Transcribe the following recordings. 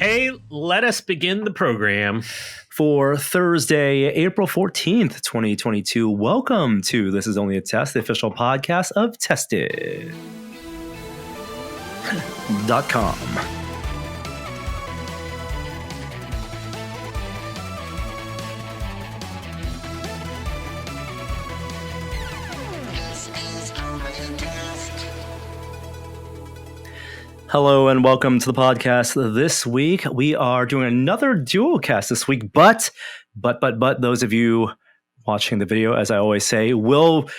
Hey, let us begin the program. For Thursday, April 14th, 2022. Welcome to This Is Only a Test, the official podcast of Tested.com. Hello and welcome to the podcast. This week we are doing another dual cast this week, but those of you watching the video, as I always say, will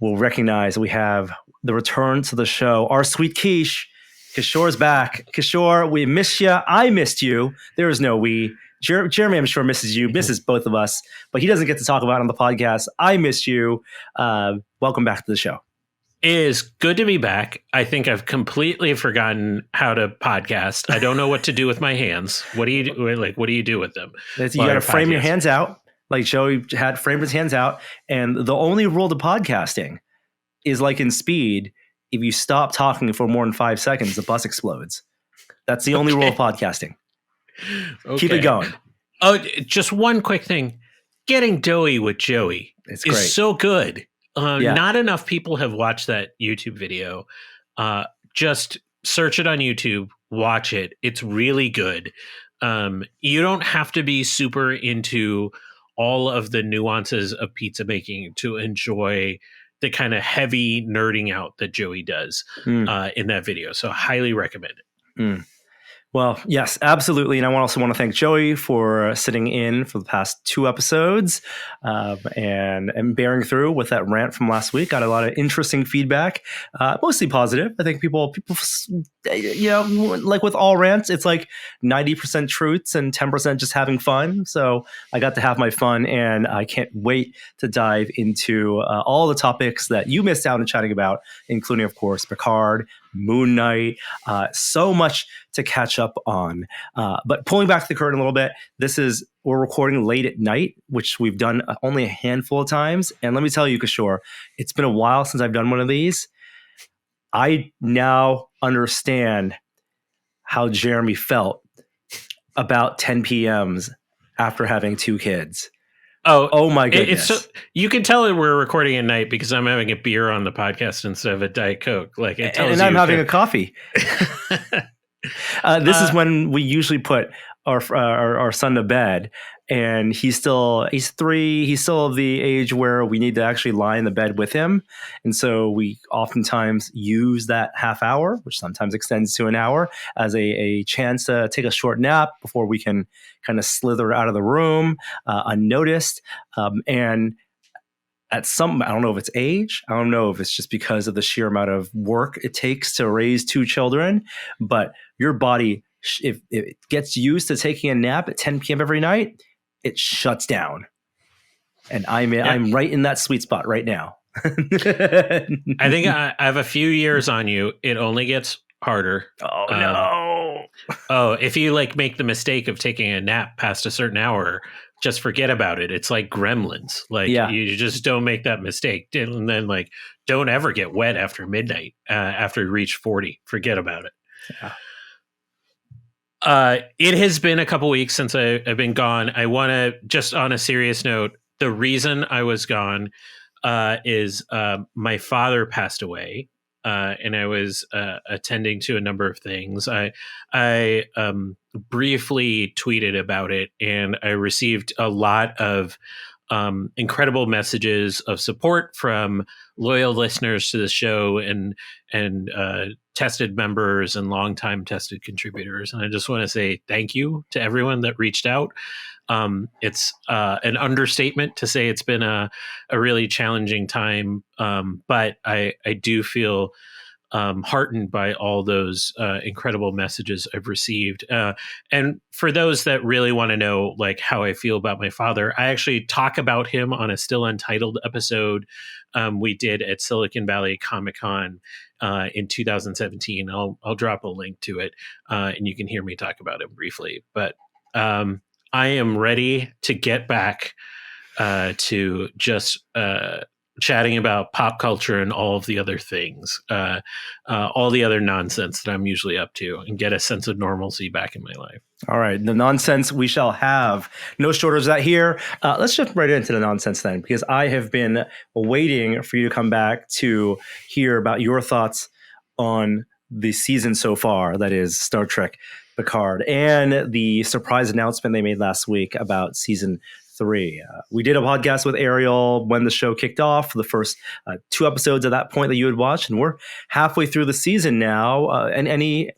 recognize we have the return to the show. Our sweet quiche, Kishore's back. Kishore, we missed you. I missed you. There is no we. Jeremy, I'm sure, misses you, misses both of us, but he doesn't get to talk about it on the podcast. I miss you. Welcome back to the show. It is good to be back. I think I've completely forgotten how to podcast. I don't know what to do with my hands. What do you do? What do you do with them? You got to frame your hands out, like Joey had framed his hands out. And the only rule to podcasting is like in Speed. If you stop talking for more than 5 seconds, the bus explodes. That's the only rule of podcasting. Okay. Keep it going. Oh, just one quick thing. Getting doughy with Joey is great. So good. Not enough people have watched that YouTube video. Just search it on YouTube, watch it. It's really good. You don't have to be super into all of the nuances of pizza making to enjoy the kind of heavy nerding out that Joey does in that video. So highly recommend it. Well, yes, absolutely. And I also want to thank Joey for sitting in for the past 2 episodes and bearing through with that rant from last week. Got a lot of interesting feedback, mostly positive. I think people, like with all rants, it's like 90% truths and 10% just having fun. So I got to have my fun, and I can't wait to dive into all the topics that you missed out on chatting about, including, of course, Picard, Moon Knight, so much to catch up on. But pulling back the curtain a little bit, we're recording late at night, which we've done only a handful of times. And let me tell you, Kishore, it's been a while since I've done one of these. I now understand how Jeremy felt about 10 p.m.s after having 2 kids. Oh my goodness. You can tell that we're recording at night because I'm having a beer on the podcast instead of a Diet Coke. And I'm having a coffee. This is when we usually put our son to bed, and he's 3. He's still of the age where we need to actually lie in the bed with him. And so we oftentimes use that half hour, which sometimes extends to an hour, as a chance to take a short nap before we can kind of slither out of the room unnoticed. And at I don't know if it's age. I don't know if it's just because of the sheer amount of work it takes to raise 2 children, but your body, if it gets used to taking a nap at 10 p.m. every night, it shuts down. And I'm right in that sweet spot right now. I think I have a few years on you. It only gets harder. Oh, no. If you make the mistake of taking a nap past a certain hour, just forget about it. It's like Gremlins. You just don't make that mistake. And then don't ever get wet after midnight, after you reach 40. Forget about it. Yeah. It has been a couple weeks since I've been gone. I want to, just on a serious note, the reason I was gone is my father passed away, and I was attending to a number of things. I briefly tweeted about it, and I received a lot of incredible messages of support from loyal listeners to the show and tested members and longtime tested contributors. And I just want to say thank you to everyone that reached out. It's an understatement to say it's been a really challenging time. But I do feel heartened by all those incredible messages I've received. And for those that really want to know how I feel about my father, I actually talk about him on a Still Untitled episode we did at Silicon Valley Comic-Con in 2017. I'll drop a link to it, and you can hear me talk about it briefly. But I am ready to get back to just chatting about pop culture and all of the other things, all the other nonsense that I'm usually up to, and get a sense of normalcy back in my life. All right, the nonsense we shall have. No shortage of that here. Let's jump right into the nonsense then, because I have been waiting for you to come back to hear about your thoughts on the season so far, that is Star Trek Picard, and the surprise announcement they made last week about season 3. We did a podcast with Ariel when the show kicked off, the first 2 episodes at that point that you had watched, and we're halfway through the season now. And any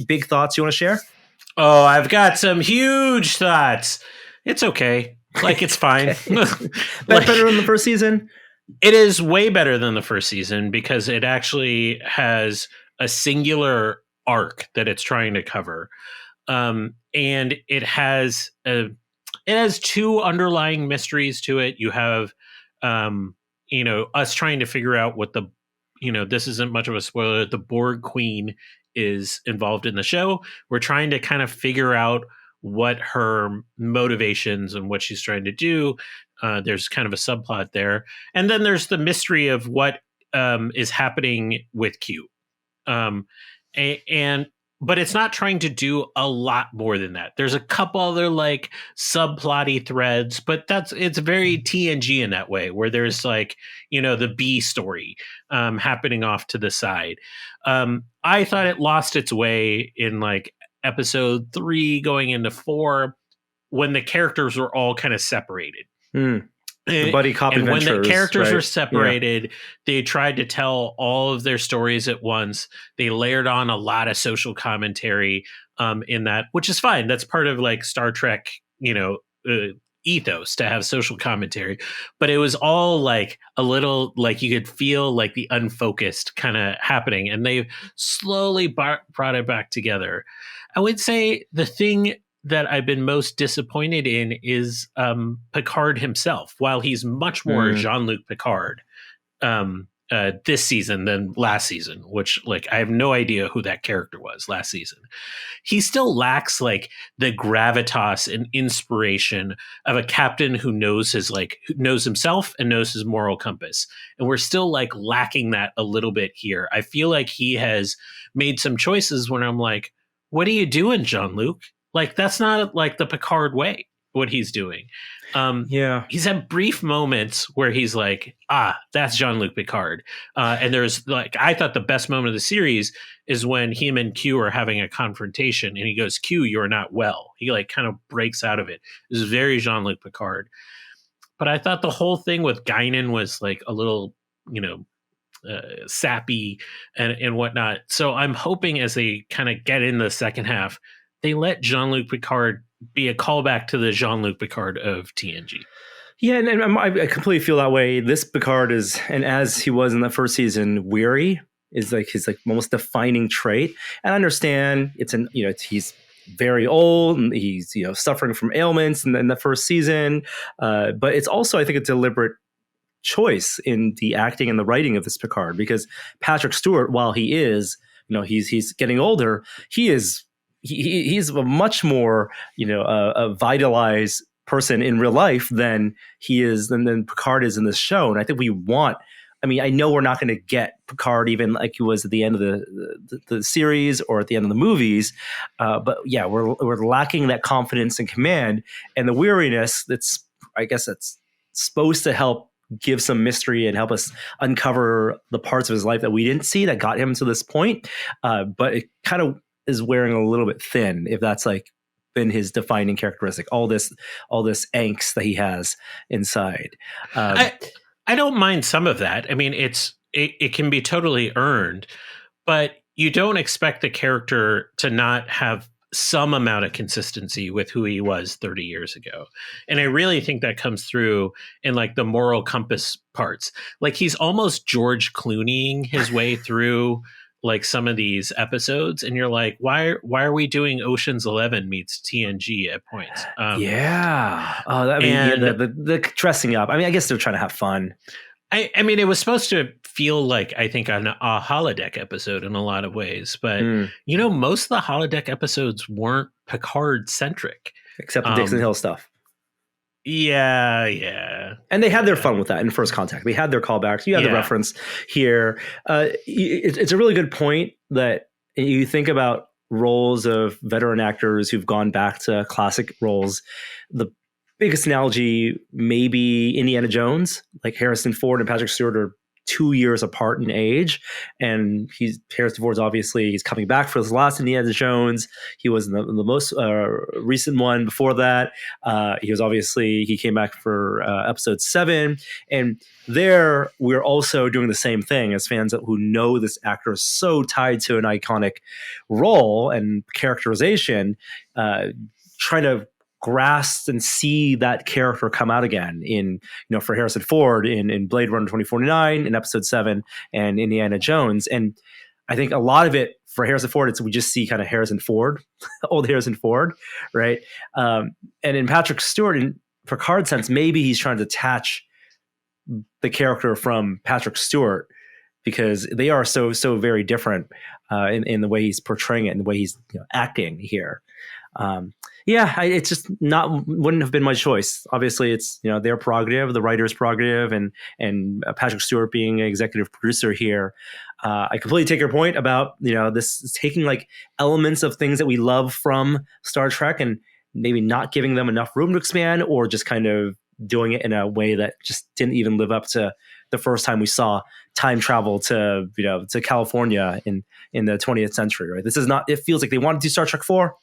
big thoughts you want to share? Oh, I've got some huge thoughts. It's okay. Like, it's fine. Better than the first season? It is way better than the first season because it actually has a singular arc that it's trying to cover. And it has 2 underlying mysteries to it. You have, us trying to figure out what this isn't much of a spoiler. The Borg Queen is involved in the show. We're trying to kind of figure out what her motivations and what she's trying to do. There's kind of a subplot there. And then there's the mystery of what is happening with Q. But it's not trying to do a lot more than that. There's a couple other like subplotty threads, but it's very TNG in that way, where there's the B story happening off to the side. I thought it lost its way in like episode 3 going into 4 when the characters were all kind of separated. The buddy cop and adventures, when the characters right? were separated, they tried to tell all of their stories at once. They layered on a lot of social commentary in that, which is fine. That's part of like Star Trek, ethos to have social commentary. But it was all like a little, like you could feel like the unfocused kind of happening, and they've slowly brought it back together. I would say the thing that I've been most disappointed in is Picard himself. While he's much more Jean-Luc Picard this season than last season, which like I have no idea who that character was last season, he still lacks like the gravitas and inspiration of a captain who knows who knows himself and knows his moral compass. And we're still like lacking that a little bit here. I feel like he has made some choices when I'm like, what are you doing, Jean-Luc? Like, that's not like the Picard way, what he's doing. He's had brief moments where he's like, that's Jean-Luc Picard. And there's like, I thought the best moment of the series is when him and Q are having a confrontation and he goes, Q, you're not well. He like kind of breaks out of it. It was very Jean-Luc Picard. But I thought the whole thing with Guinan was like a little, sappy and whatnot. So I'm hoping as they kind of get in the second half, they let Jean-Luc Picard be a callback to the Jean-Luc Picard of TNG. Yeah, and I completely feel that way. This Picard is, and as he was in the first season, weary is like his like most defining trait. And I understand he's very old and he's suffering from ailments in the first season, but it's also I think a deliberate choice in the acting and the writing of this Picard, because Patrick Stewart, while he is he's getting older, he's a much more a vitalized person in real life than Picard is in this show. And I think I know we're not going to get Picard even like he was at the end of the series or at the end of the movies, but yeah, we're lacking that confidence and command and the weariness that's supposed to help give some mystery and help us uncover the parts of his life that we didn't see that got him to this point, but it kind of is wearing a little bit thin, if that's like been his defining characteristic, all this angst that he has inside. I don't mind some of that. I mean, it can be totally earned, but you don't expect the character to not have some amount of consistency with who he was 30 years ago. And I really think that comes through in like the moral compass parts. Like he's almost George Clooneying his way through like some of these episodes, and you're like, why are we doing Ocean's 11 meets TNG at points? The dressing up. I mean, I guess they're trying to have fun. I mean, it was supposed to feel like, I think, a holodeck episode in a lot of ways, but most of the holodeck episodes weren't Picard centric, except the Dixon Hill stuff. Yeah. And they had their fun with that in First Contact. They had their callbacks. You had the reference here. It's a really good point that you think about roles of veteran actors who've gone back to classic roles. The biggest analogy may be Indiana Jones. Like Harrison Ford and Patrick Stewart are 2 years apart in age, and Harrison Ford's obviously he's coming back for his last Indiana Jones. He was in the most recent one before that. He came back for episode 7, and there we're also doing the same thing as fans who know this actor is so tied to an iconic role and characterization, trying to grasp and see that character come out again for Harrison Ford in Blade Runner 2049 in episode 7 and Indiana Jones. And I think a lot of it for Harrison Ford, we just see kind of Harrison Ford, old Harrison Ford, right? And in Patrick Stewart, in Picard sense, maybe he's trying to detach the character from Patrick Stewart because they are so very different in the way he's portraying it and the way he's acting here. It's just wouldn't have been my choice. Obviously, it's their prerogative, the writer's prerogative, and Patrick Stewart being an executive producer here. I completely take your point about this is taking like elements of things that we love from Star Trek and maybe not giving them enough room to expand, or just kind of doing it in a way that just didn't even live up to the first time we saw time travel to California in the 20th century. Right? This is not. It feels like they wanted to do Star Trek 4.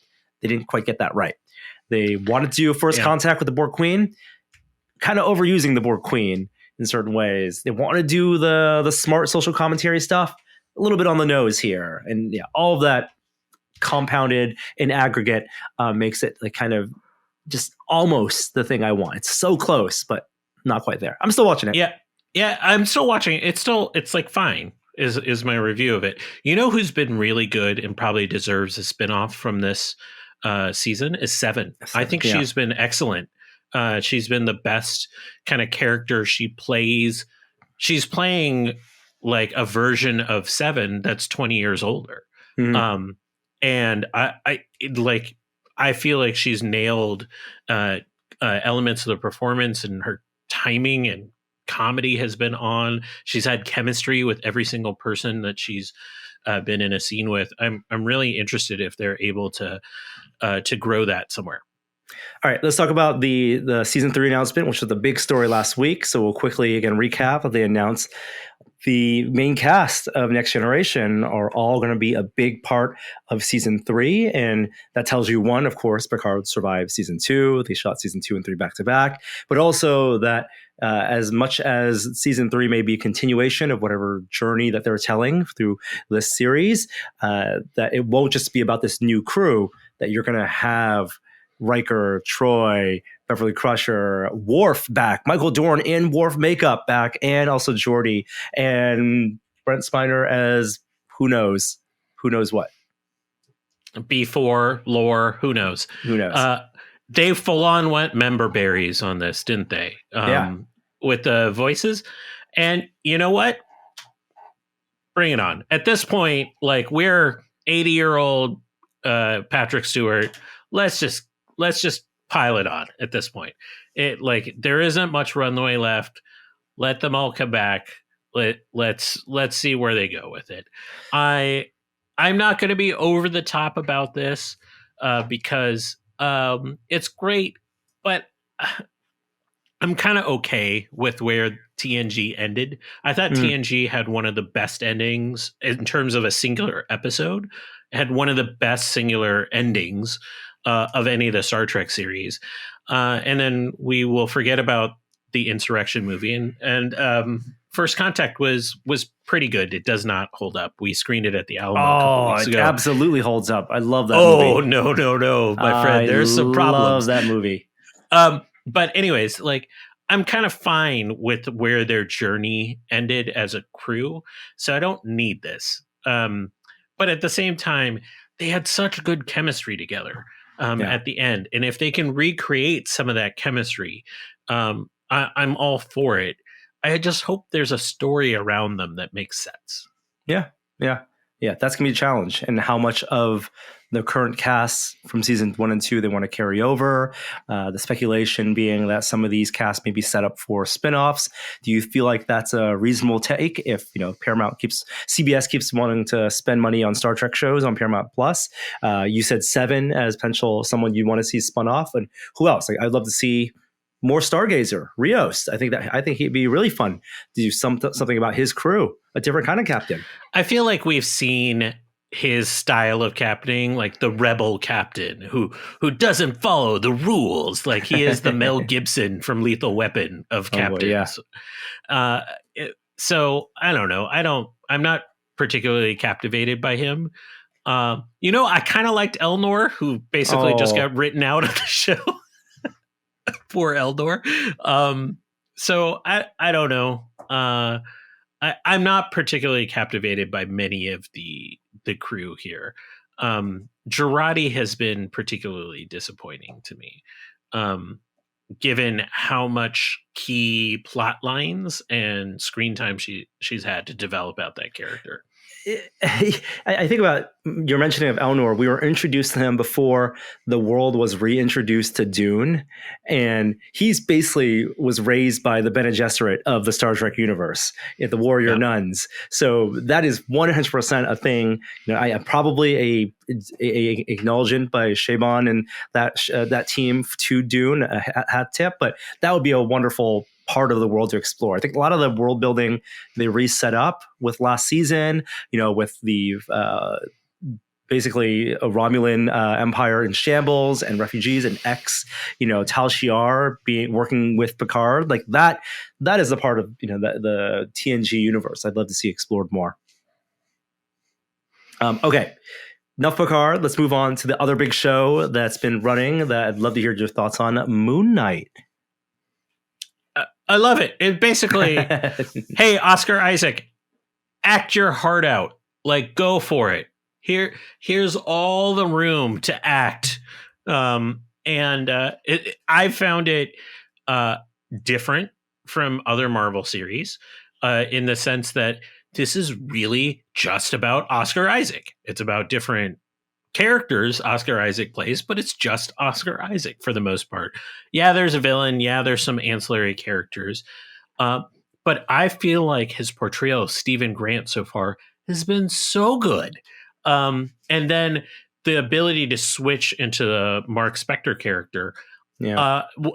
They didn't quite get that right. They wanted to do First Contact with the Borg Queen, kind of overusing the Borg Queen in certain ways. They want to do the smart social commentary stuff, a little bit on the nose here. And all of that compounded in aggregate makes it like kind of just almost the thing I want. It's so close, but not quite there. I'm still watching it. Yeah, I'm still watching it. It's like fine is my review of it. You know who's been really good and probably deserves a spinoff from this season is Seven. I think she's been excellent. She's been the best kind of character she plays. She's playing like a version of Seven that's 20 years older. Mm-hmm. And I feel like she's nailed elements of the performance, and her timing and comedy has been on. She's had chemistry with every single person that she's been in a scene with. I'm really interested if they're able to grow that somewhere. All right, let's talk about the season 3 announcement, which was the big story last week. So we'll quickly again recap. They announced the main cast of Next Generation are all going to be a big part of season 3. And that tells you, one, of course, Picard survived season 2. They shot season 2 and 3 back to back. But also that as much as season 3 may be a continuation of whatever journey that they're telling through this series, that it won't just be about this new crew, that you're going to have Riker, Troy, Beverly Crusher, Worf back, Michael Dorn in Worf makeup back, and also Geordi and Brent Spiner as who knows what. B4, lore, who knows? They full on went member berries on this, didn't they? With the voices. And you know what? Bring it on. At this point, like we're 80-year-old Patrick Stewart. Let's just pile it on at this point. There isn't much runway left. Let them all come back. Let's see where they go with it. I'm not going to be over the top about this because it's great, but I'm kind of okay with where TNG ended. I thought TNG had one of the best endings in terms of a singular episode. It had one of the best singular endings of any of the Star Trek series. And then we will forget about the Insurrection movie. And First Contact was pretty good. It does not hold up. We screened it at the Alamo a couple weeks ago. It absolutely holds up. I love that movie. Oh, no, my friend. There's some problems. I love that movie. But anyways, I'm kind of fine with where their journey ended as a crew. So I don't need this. But at the same time, they had such good chemistry together at the end. And if they can recreate some of that chemistry, I'm all for it. I just hope there's a story around them that makes sense. Yeah. Yeah, that's going to be a challenge. And how much of the current casts from season 1 and 2 they want to carry over. The speculation being that some of these casts may be set up for spinoffs. Do you feel like that's a reasonable take if, CBS keeps wanting to spend money on Star Trek shows on Paramount Plus? You said Seven as potential someone you'd want to see spun off. And who else? Like, I'd love to see more Stargazer, Rios. I think he'd be really fun to do something about his crew, a different kind of captain. I feel like we've seen his style of captaining, like the rebel captain who doesn't follow the rules. Like he is the Mel Gibson from Lethal Weapon of captains. So I don't know. I'm not particularly captivated by him. I kind of liked Elnor, who basically just got written out of the show. Poor Eldor. So I don't know. I'm not particularly captivated by many of the crew here. Girardi has been particularly disappointing to me, given how much key plot lines and screen time she's had to develop out that character. I think about your mentioning of Elnor. We were introduced to him before the world was reintroduced to Dune, and he's basically was raised by the Bene Gesserit of the Star Trek universe, the warrior nuns. So that is 100% a thing. I probably a acknowledgement by Shaban and that team to Dune a hat tip, but that would be a wonderful part of the world to explore. I think a lot of the world building they reset up with last season, with the basically a Romulan empire in shambles and refugees and Tal Shiar working with Picard, like that is a part of the TNG universe I'd love to see explored more. Okay. Enough Picard. Let's move on to the other big show that's been running that I'd love to hear your thoughts on, Moon Knight. I love it. It basically, hey, Oscar Isaac, act your heart out. Like, go for it. Here's all the room to act. I found it different from other Marvel series in the sense that this is really just about Oscar Isaac. It's about different characters Oscar Isaac plays, but it's just Oscar Isaac for the most part. Yeah, there's a villain. Yeah, there's some ancillary characters. But I feel like his portrayal of Stephen Grant so far has been so good. And then the ability to switch into the Mark Spector character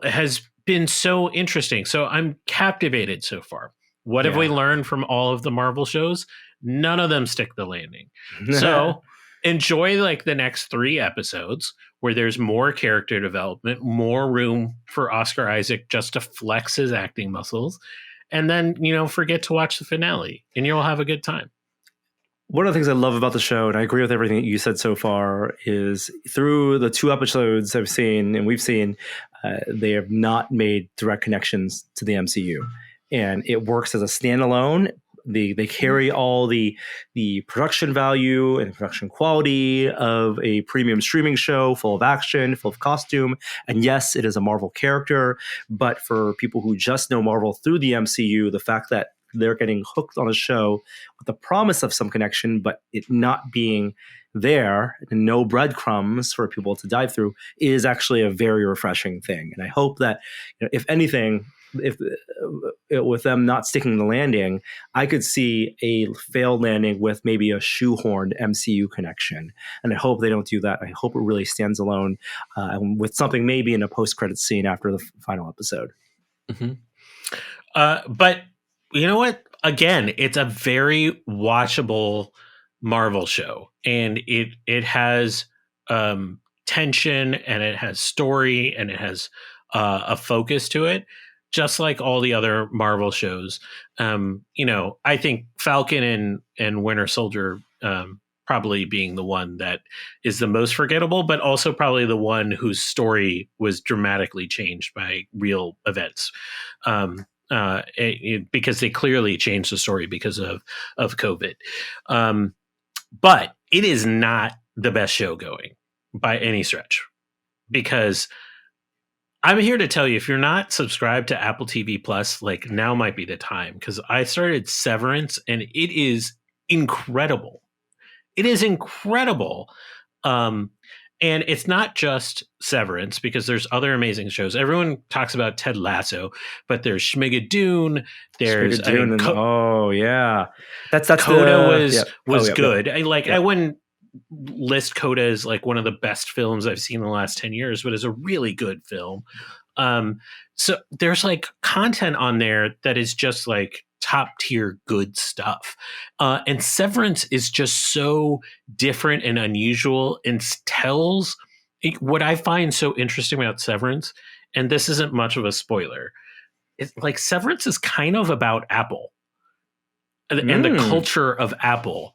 has been so interesting. So I'm captivated so far. What have we learned from all of the Marvel shows? None of them stick the landing. So enjoy like the next 3 episodes where there's more character development, more room for Oscar Isaac just to flex his acting muscles, and then, forget to watch the finale and you'll have a good time. One of the things I love about the show, and I agree with everything that you said so far, is through the 2 episodes I've seen and we've seen, they have not made direct connections to the MCU, and it works as a standalone. They carry all the production value and production quality of a premium streaming show, full of action, full of costume. And yes, it is a Marvel character, but for people who just know Marvel through the MCU, the fact that they're getting hooked on a show with the promise of some connection, but it not being there and no breadcrumbs for people to dive through is actually a very refreshing thing. And I hope that, if anything, with them not sticking the landing, I could see a failed landing with maybe a shoehorned MCU connection. And I hope they don't do that. I hope it really stands alone with something maybe in a post-credit scene after the final episode. Mm-hmm. But you know what? Again, it's a very watchable Marvel show, and it has tension, and it has story, and it has a focus to it, just like all the other Marvel shows. I think Falcon and Winter Soldier probably being the one that is the most forgettable, but also probably the one whose story was dramatically changed by real events. Because they clearly changed the story because of COVID. But it is not the best show going by any stretch, because I'm here to tell you, if you're not subscribed to Apple TV Plus, like, now might be the time, because I started Severance and it is incredible. It is incredible. And it's not just Severance, because there's other amazing shows. Everyone talks about Ted Lasso, but there's Schmigadoon. There's oh yeah, that's Coda the, was good. Yep. I wouldn't list Coda as like one of the best films I've seen in the last 10 years, but it's a really good film. So there's like content on there that is just like top tier good stuff. And Severance is just so different and unusual, and tells what I find so interesting about Severance. And this isn't much of a spoiler. It's like Severance is kind of about Apple and the culture of Apple.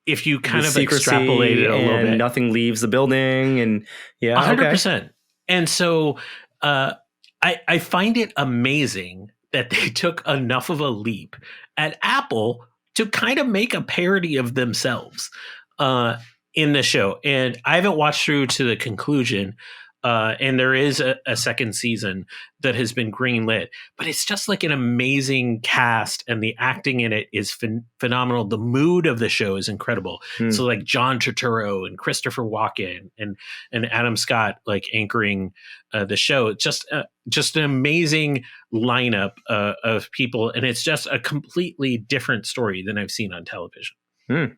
If you kind of extrapolate it a little bit, nothing leaves the building, and 100%. Okay. And so, I find it amazing that they took enough of a leap at Apple to kind of make a parody of themselves in the show. And I haven't watched through to the conclusion. And there is a second season that has been greenlit, but it's just like an amazing cast, and the acting in it is phenomenal. The mood of the show is incredible. So like John Turturro and Christopher Walken and Adam Scott like anchoring the show. It's just an amazing lineup of people, and it's just a completely different story than I've seen on television.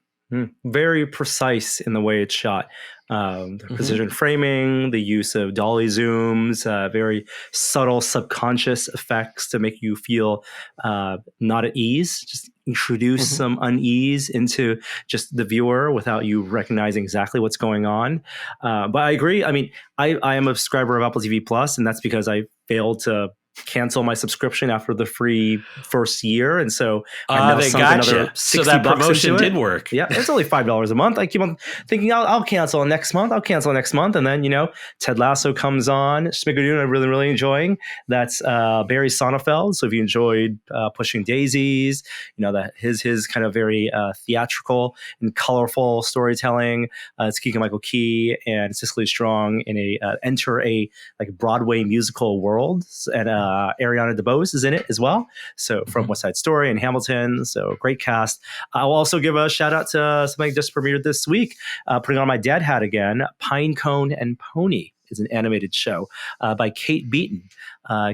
Very precise in the way it's shot. The precision framing, the use of dolly zooms, very subtle subconscious effects to make you feel not at ease, just introduce some unease into just the viewer without you recognizing exactly what's going on. But I agree. I mean, I am a subscriber of Apple TV Plus, and that's because I failed to cancel my subscription after the free first year, and so I now sunk another $60. So that promotion did work. Yeah, it's only $5 a month. I keep on thinking I'll cancel next month. And then Ted Lasso comes on. Schmigadoon, I'm really enjoying. That's Barry Sonnenfeld. So if you enjoyed Pushing Daisies, that his kind of very theatrical and colorful storytelling. It's Keegan-Michael Key and Cicely Strong in enter a like Broadway musical world, and Ariana DeBose is in it as well. So from West Side Story and Hamilton. So great cast. I'll also give a shout out to something just premiered this week. Putting on my dad hat again, Pinecone and Pony is an animated show by Kate Beaton.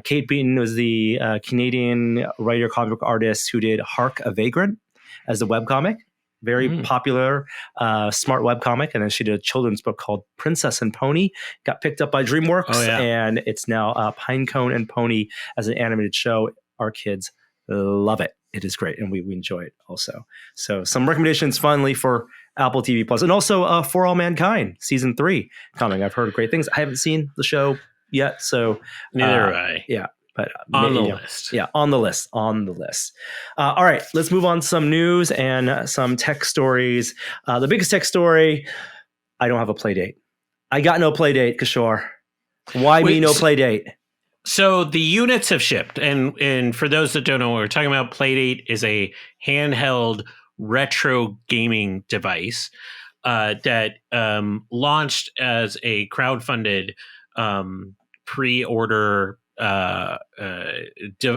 Kate Beaton was the Canadian writer, comic book artist who did Hark a Vagrant as the webcomic. Very popular, smart webcomic. And then she did a children's book called Princess and Pony. Got picked up by DreamWorks, and it's now Pinecone and Pony as an animated show. Our kids love it. It is great, and we enjoy it also. So some recommendations finally for Apple TV Plus, and also For All Mankind Season 3 coming. I've heard great things. I haven't seen the show yet, so neither have I. Yeah. But on the list. Yeah, on the list. All right, let's move on to some news and some tech stories. The biggest tech story, I don't have a PlayDate. I got no PlayDate, Kishore. Why me no PlayDate? So the units have shipped. And for those that don't know what we're talking about, PlayDate is a handheld retro gaming device that launched as a crowdfunded pre-order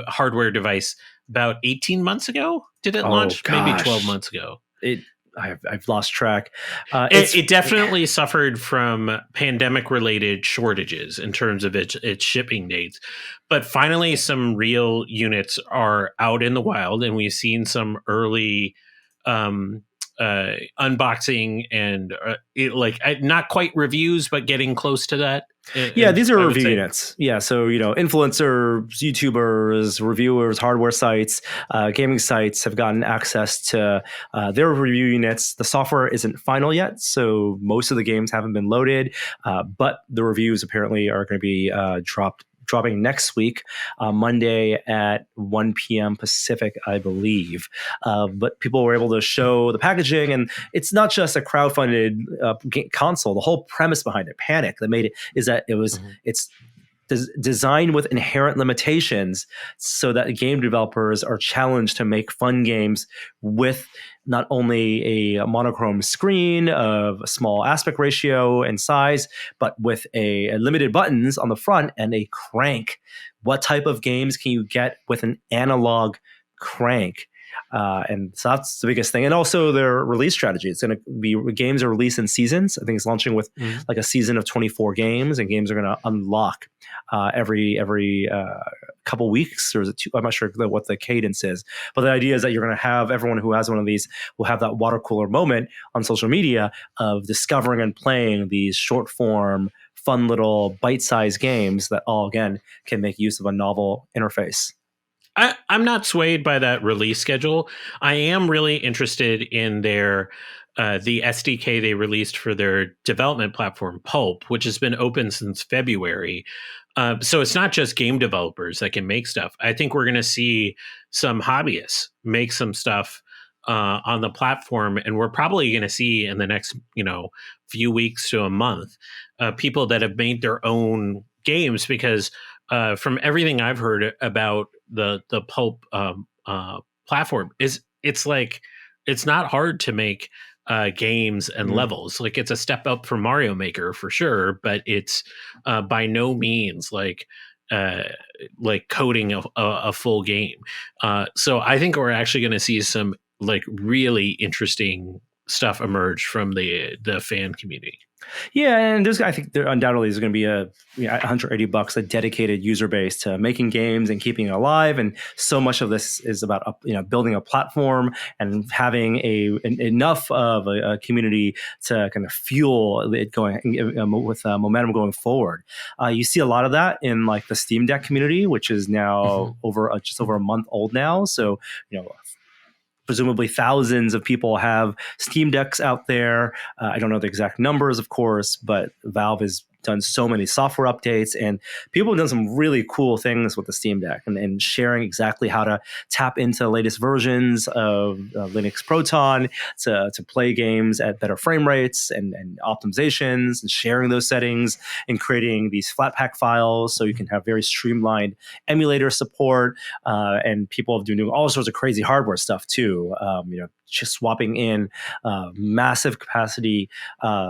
hardware device about 18 months ago. Did it launch? Gosh. Maybe 12 months ago. I've lost track. It definitely suffered from pandemic-related shortages in terms of its shipping dates. But finally, some real units are out in the wild, and we've seen some early unboxing and not quite reviews, but getting close to that. These are review units. Yeah, so influencers, YouTubers, reviewers, hardware sites, gaming sites have gotten access to their review units. The software isn't final yet, so most of the games haven't been loaded, but the reviews apparently are going to be dropping next week, Monday at 1 p.m. Pacific, I believe. But people were able to show the packaging, and it's not just a crowdfunded console. The whole premise behind it, Panic, that made it, is that it's designed with inherent limitations so that game developers are challenged to make fun games with not only a monochrome screen of a small aspect ratio and size, but with a limited buttons on the front and a crank. What type of games can you get with an analog crank? And so that's the biggest thing. And also their release strategy. It's going to be games are released in seasons. I think it's launching with like a season of 24 games, and games are going to unlock every couple weeks. Or is it two? I'm not sure what the cadence is, but the idea is that you're going to have everyone who has one of these will have that water cooler moment on social media of discovering and playing these short form, fun little bite-sized games that all, again, can make use of a novel interface. I'm not swayed by that release schedule. I am really interested in their the SDK they released for their development platform, Pulp, which has been open since February. So it's not just game developers that can make stuff. I think we're going to see some hobbyists make some stuff on the platform, and we're probably going to see in the next few weeks to a month people that have made their own games, because from everything I've heard about the Pulp platform, it's like it's not hard to make games and levels. Like, it's a step up from Mario Maker for sure, but it's by no means like coding a full game. So I think we're actually going to see some like really interesting stuff emerge from the fan community. Yeah, and I think there undoubtedly is going to be $180 a dedicated user base to making games and keeping it alive. And so much of this is about building a platform and having enough of a community to kind of fuel it going with momentum going forward. You see a lot of that in like the Steam Deck community, which is now just over a month old now. So presumably thousands of people have Steam Decks out there. I don't know the exact numbers, of course, but Valve has done so many software updates, and people have done some really cool things with the Steam Deck and sharing exactly how to tap into the latest versions of Linux Proton to play games at better frame rates and optimizations, and sharing those settings and creating these Flatpak files so you can have very streamlined emulator support. And people have been doing all sorts of crazy hardware stuff too. Just swapping in massive capacity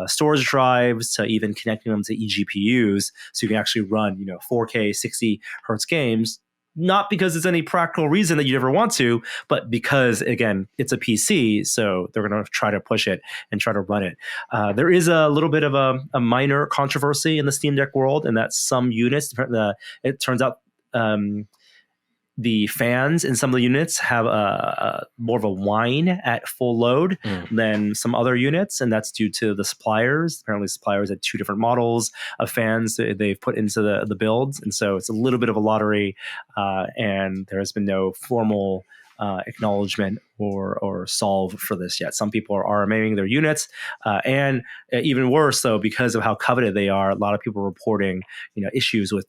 storage drives to even connecting them to eGPUs, so you can actually run 4K 60 hertz games. Not because it's any practical reason that you ever want to, but because, again, it's a PC, so they're going to try to push it and try to run it. There is a little bit of a minor controversy in the Steam Deck world, and that some units, it turns out the fans in some of the units have more of a whine at full load than some other units, and that's due to the suppliers. Apparently, suppliers had two different models of fans that they've put into the builds, and so it's a little bit of a lottery, and there has been no formal acknowledgement or solve for this yet. Some people are RMAing their units, and even worse, though, because of how coveted they are, a lot of people are reporting issues with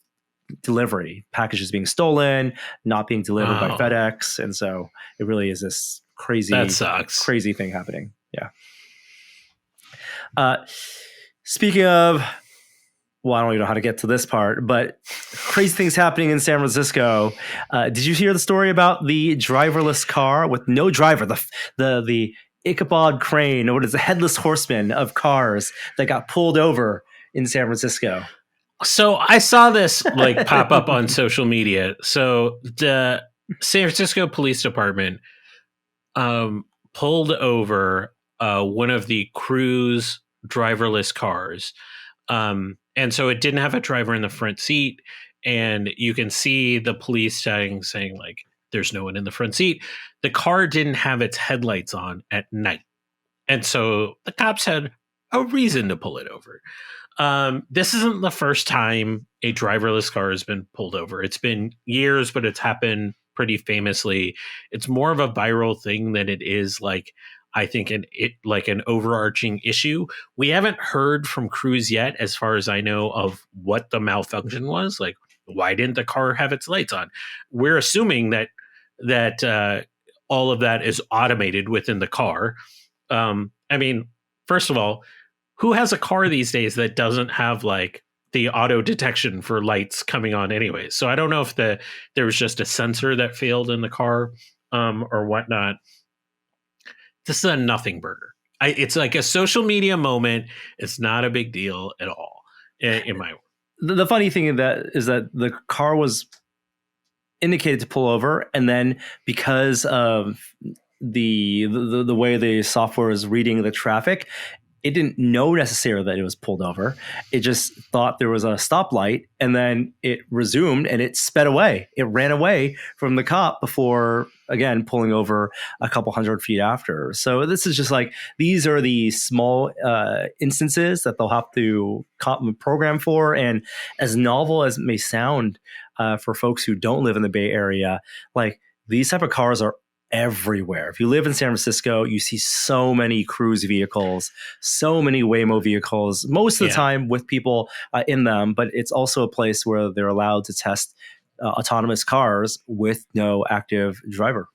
delivery, packages being stolen, not being delivered by FedEx, and so it really is this crazy thing happening. Speaking of, well, I don't even know how to get to this part, but crazy things happening in San Francisco. Did you hear the story about the driverless car with no driver, the Ichabod Crane, or what is the headless horseman of cars that got pulled over in San Francisco? So I saw this pop up on social media. So the San Francisco Police Department pulled over one of the Cruise driverless cars. And so it didn't have a driver in the front seat. And you can see the police saying like, there's no one in the front seat. The car didn't have its headlights on at night. And so the cops had a reason to pull it over. This isn't the first time a driverless car has been pulled over. It's been years, but it's happened pretty famously. It's more of a viral thing than it is I think an overarching issue. We haven't heard from Cruise yet, as far as I know, of what the malfunction was. Like, why didn't the car have its lights on? We're assuming that all of that is automated within the car. I mean, first of all, who has a car these days that doesn't have the auto detection for lights coming on anyway? So I don't know if there was just a sensor that failed in the car or whatnot. This is a nothing burger. It's like a social media moment. It's not a big deal at all in my world. The funny thing is that the car was indicated to pull over, and then because of the way the software is reading the traffic, it didn't know necessarily that it was pulled over. It just thought there was a stoplight, and then it resumed and it sped away. It ran away from the cop before, again, pulling over a couple hundred feet after. So this is just like, these are the small instances that they'll have to program for. And as novel as it may sound for folks who don't live in the Bay Area, like, these type of cars are everywhere. If you live in San Francisco, you see so many cruise vehicles, so many Waymo vehicles, most of the time with people in them, but it's also a place where they're allowed to test autonomous cars with no active driver.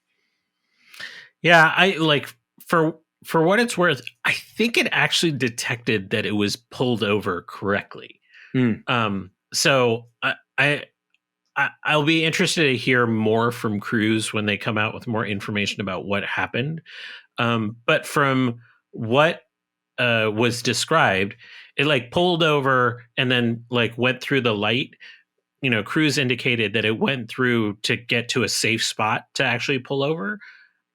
Yeah, I like, for what it's worth, I think it actually detected that it was pulled over correctly. So I'll be interested to hear more from Cruise when they come out with more information about what happened. But from what was described, it like pulled over and then like went through the light. You know, Cruise indicated that it went through to get to a safe spot to actually pull over.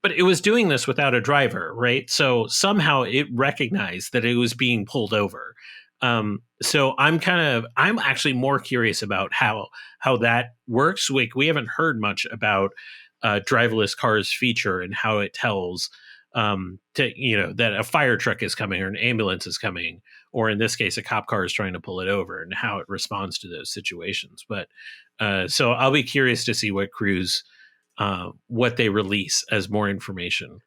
But it was doing this without a driver, right? So somehow it recognized that it was being pulled over. So I'm actually more curious about how that works. We haven't heard much about driverless cars feature and how it tells that a fire truck is coming or an ambulance is coming, or in this case, a cop car is trying to pull it over, and how it responds to those situations. But so I'll be curious to see what Cruise, what they release as more information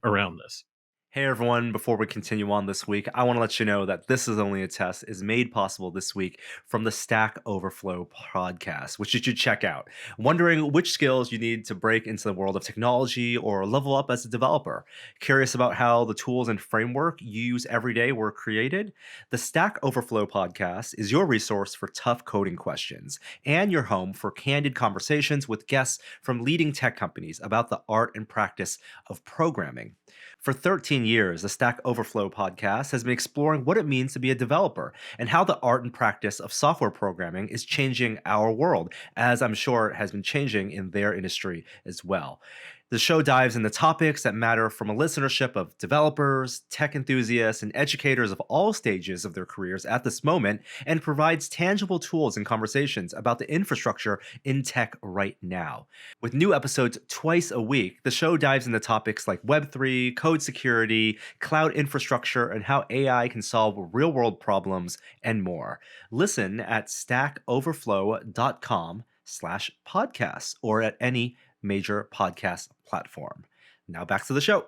around this. Hey everyone, before we continue on this week, I want to let you know that This Is Only a Test is made possible this week from the Stack Overflow podcast, which you should check out. Wondering which skills you need to break into the world of technology or level up as a developer? Curious about how the tools and framework you use every day were created? The Stack Overflow podcast is your resource for tough coding questions and your home for candid conversations with guests from leading tech companies about the art and practice of programming. For 13 years, the Stack Overflow podcast has been exploring what it means to be a developer and how the art and practice of software programming is changing our world, as I'm sure it has been changing in their industry as well. The show dives into topics that matter from a listenership of developers, tech enthusiasts, and educators of all stages of their careers at this moment, and provides tangible tools and conversations about the infrastructure in tech right now. With new episodes twice a week, the show dives into topics like Web3, code security, cloud infrastructure, and how AI can solve real-world problems, and more. Listen at stackoverflow.com/podcasts or at any major podcast platform. Now back to the show.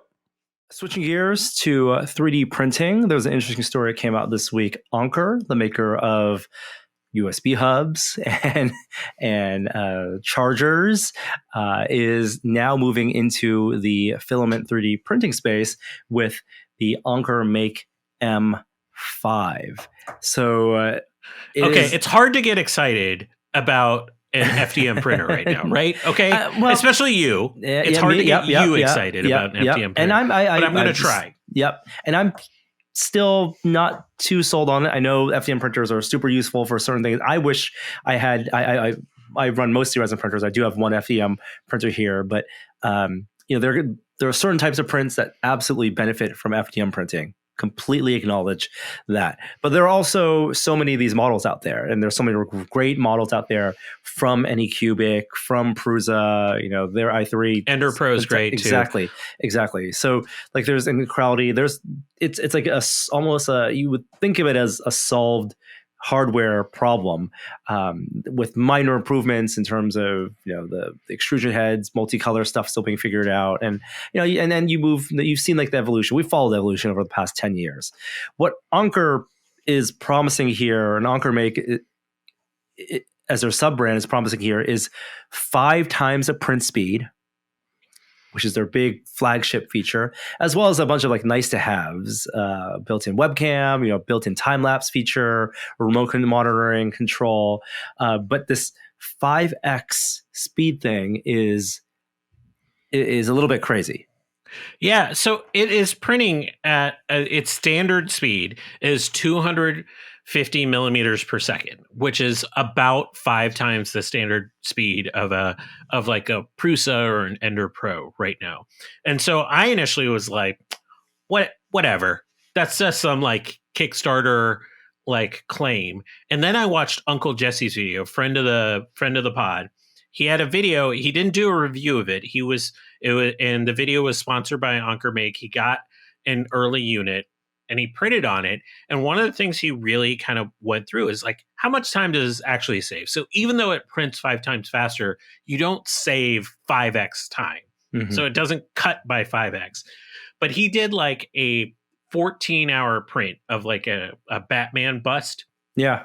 Switching gears to 3D printing, there was an interesting story that came out this week. Anker, the maker of USB hubs and chargers, is now moving into the filament 3D printing space with the Anker Make M5. So it's hard to get excited about an FDM printer right now, right? Okay, especially you. It's hard to get you excited about an FDM printer. And I'm going to try. And I'm still not too sold on it. I know FDM printers are super useful for certain things. I wish I had. I run mostly resin printers. I do have one FDM printer here, but there are certain types of prints that absolutely benefit from FDM printing. Completely acknowledge that. But there are also so many of these models out there, and there's so many great models out there from Anycubic, from Prusa, their i3. EnderPro is great too. Exactly. So like there's inequality. It's like almost you would think of it as a solved hardware problem with minor improvements in terms of the extrusion heads, multicolor stuff still being figured out, and and then you've seen like the evolution. We've followed the evolution over the past 10 years. What Anker is promising here, and Anker Make as their sub brand is promising here, is 5 times the print speed, which is their big flagship feature, as well as a bunch of like nice to haves, built-in webcam, built-in time-lapse feature, remote monitoring control. But this 5x speed thing is a little bit crazy. Yeah, so it is printing at its standard speed is 200 50 millimeters per second, which is about 5 times the standard speed of like a Prusa or an Ender Pro right now. And so I initially was like, whatever. That's just some like Kickstarter like claim. And then I watched Uncle Jesse's video, friend of the pod. He had a video. He didn't do a review of it. And the video was sponsored by Anker Make. He got an early unit and he printed on it. And one of the things he really kind of went through is like, how much time does this actually save? So even though it prints 5 times faster, you don't save 5x time. Mm-hmm. So it doesn't cut by 5x. But he did like a 14-hour print of like a Batman bust. Yeah.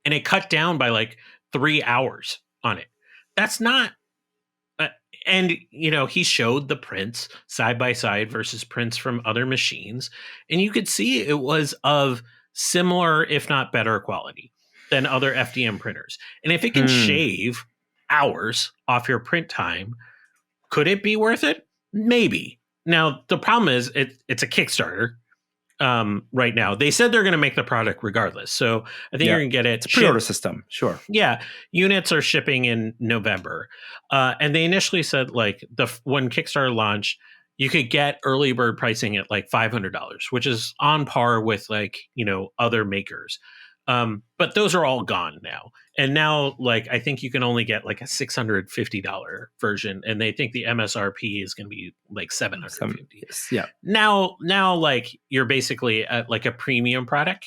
And it cut down by like 3 hours on it. That's not... and, you know, he showed the prints side by side versus prints from other machines. And you could see it was of similar, if not better quality than other FDM printers. And if it can shave hours off your print time, could it be worth it? Maybe. Now, the problem is it's a Kickstarter right now. They said they're going to make the product regardless. So I think you're going to get it. It's a pre-order system. Sure. Yeah. Units are shipping in November. And they initially said like when Kickstarter launched, you could get early bird pricing at like $500, which is on par with like, you know, other makers. But those are all gone now. And now, like, I think you can only get like a $650 version, and they think the MSRP is going to be like $750. Yeah. Now, like, you're basically at like a premium product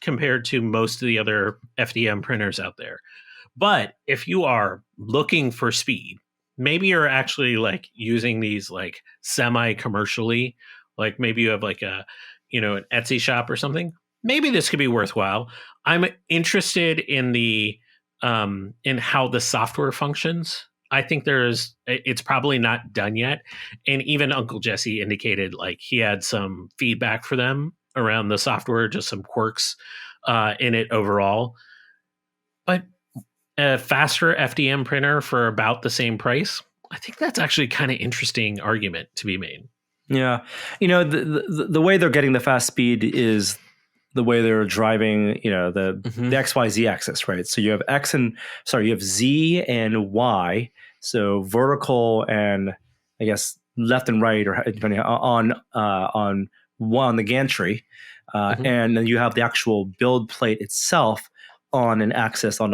compared to most of the other FDM printers out there. But if you are looking for speed, maybe you're actually like using these like semi-commercially, like maybe you have like a, you know, an Etsy shop or something. Maybe this could be worthwhile. I'm interested in the in how the software functions. I think it's probably not done yet. And even Uncle Jesse indicated like he had some feedback for them around the software, just some quirks in it overall. But a faster FDM printer for about the same price, I think that's actually kind of interesting argument to be made. Yeah. You know, the way they're getting the fast speed is the way they're driving, you know, the XYZ axis, right? So you have you have Z and Y. So vertical and I guess left and right, or depending on the gantry, and then you have the actual build plate itself on an axis on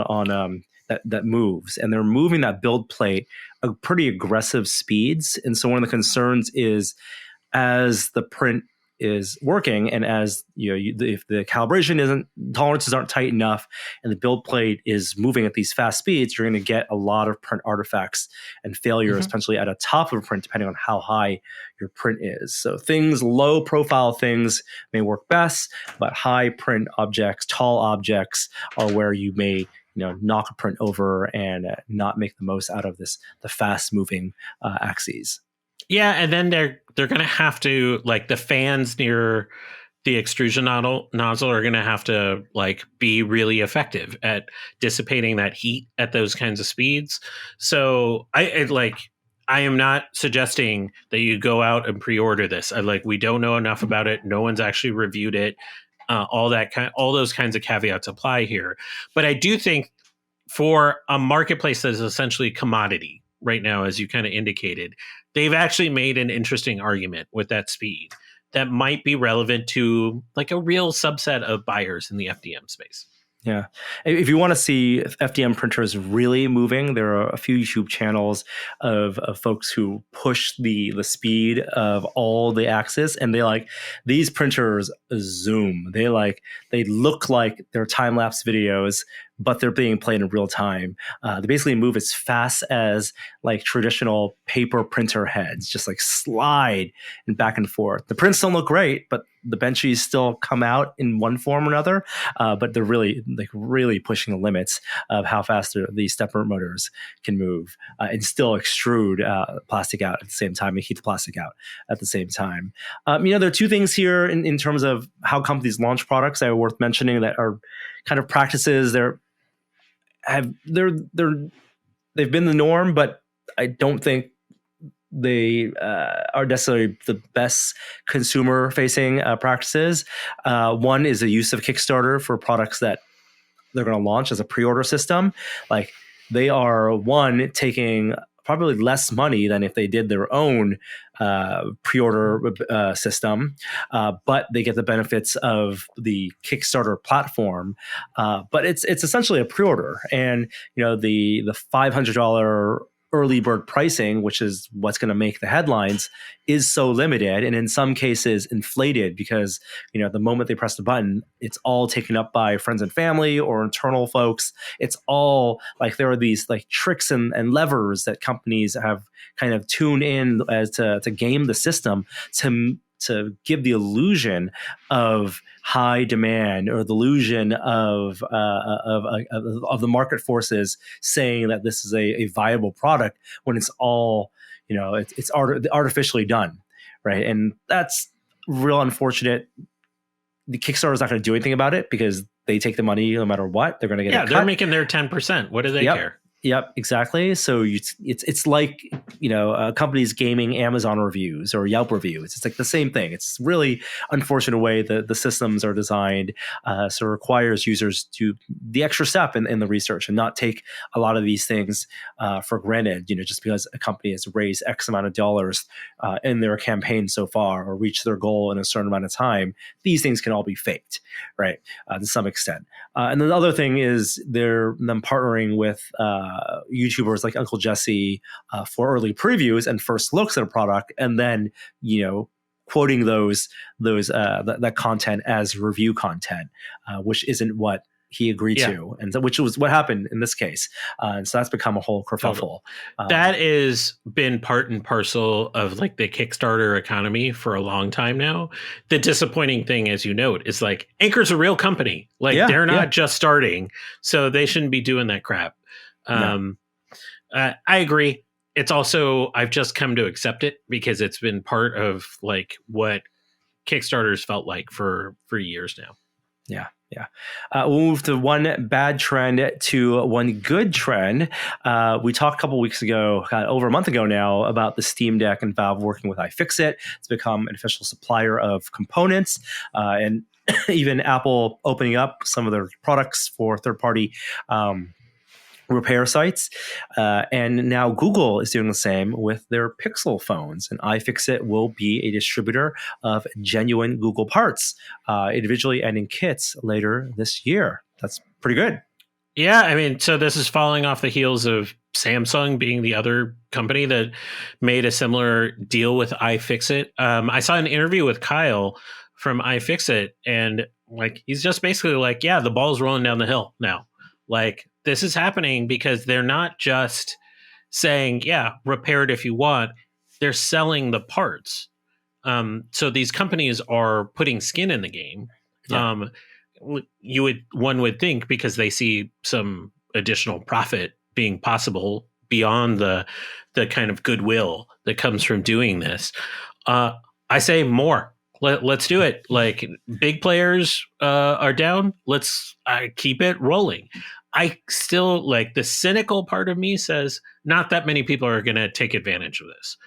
that moves, and they're moving that build plate at pretty aggressive speeds. And so one of the concerns is as the print is working, and as you know, if the calibration tolerances aren't tight enough, and the build plate is moving at these fast speeds, you're going to get a lot of print artifacts and failures potentially at a top of a print, depending on how high your print is. So low profile things may work best, but high print objects, tall objects are where you may knock a print over and not make the most out of the fast moving axes. Yeah, and then they're going to have to, like, the fans near the extrusion nozzle are going to have to like be really effective at dissipating that heat at those kinds of speeds. So I am not suggesting that you go out and pre-order this. We don't know enough about it. No one's actually reviewed it. All those kinds of caveats apply here. But I do think for a marketplace that is essentially commodity right now, as you kind of indicated, they've actually made an interesting argument with that speed that might be relevant to like a real subset of buyers in the FDM space. Yeah. If you want to see FDM printers really moving, there are a few YouTube channels of folks who push the speed of all the axes, and these printers zoom. They look like they're time-lapse videos, but they're being played in real time. They basically move as fast as like traditional paper printer heads, just like slide and back and forth. The prints don't look great, but the benchies still come out in one form or another. But they're really pushing the limits of how fast these stepper motors can move and still extrude plastic out at the same time and heat the plastic out at the same time. There are two things here in terms of how companies launch products that are worth mentioning that are kind of practices. They've been the norm, but I don't think they are necessarily the best consumer facing practices. One is the use of Kickstarter for products that they're going to launch as a pre-order system. Like they are taking probably less money than if they did their own pre-order system, but they get the benefits of the Kickstarter platform. But it's essentially a pre-order, and the $500 early bird pricing, which is what's going to make the headlines, is so limited, and in some cases inflated, because the moment they press the button, it's all taken up by friends and family or internal folks. It's all like there are these like tricks and levers that companies have kind of tuned in as to game the system to give the illusion of high demand, or the illusion of the market forces saying that this is a viable product, when it's all it's artificially done, right? And that's real unfortunate. The Kickstarter is not going to do anything about it because they take the money no matter what. They're going to get a cut. They're making their 10%. What do they care? Yep, exactly. So it's like companies gaming Amazon reviews or Yelp reviews. It's like the same thing. It's really unfortunate way that the systems are designed, so it requires users to the extra step in the research and not take a lot of these things for granted. Just because a company has raised X amount of dollars in their campaign so far, or reached their goal in a certain amount of time, these things can all be faked, right? To some extent. And then the other thing is them partnering with YouTubers like Uncle Jesse for early previews and first looks at a product, and then quoting that content as review content, which isn't what he agreed to, and which was what happened in this case. And so that's become a whole kerfuffle. That has been part and parcel of like the Kickstarter economy for a long time now. The disappointing thing, as you note, is like Anchor's a real company. Like they're not just starting, so they shouldn't be doing that crap. I agree. It's also, I've just come to accept it because it's been part of like what Kickstarter's felt like for years now. Yeah. We'll move to one bad trend to one good trend. We talked a couple weeks ago, over a month ago now, about the Steam Deck and Valve working with iFixit. It's become an official supplier of components, and even Apple opening up some of their products for third-party repair sites, and now Google is doing the same with their Pixel phones, and iFixit will be a distributor of genuine Google parts, individually and in kits later this year. That's pretty good. Yeah, I mean, so this is following off the heels of Samsung being the other company that made a similar deal with iFixit. I saw an interview with Kyle from iFixit, and like he's just basically like, yeah, the ball's rolling down the hill now. Like, this is happening because they're not just saying, yeah, repair it if you want. They're selling the parts. So these companies are putting skin in the game. Yeah. One would think, because they see some additional profit being possible beyond the kind of goodwill that comes from doing this. I say more. Let's do it. Like, big players are down. Let's keep it rolling. I still, like, the cynical part of me says not that many people are going to take advantage of this.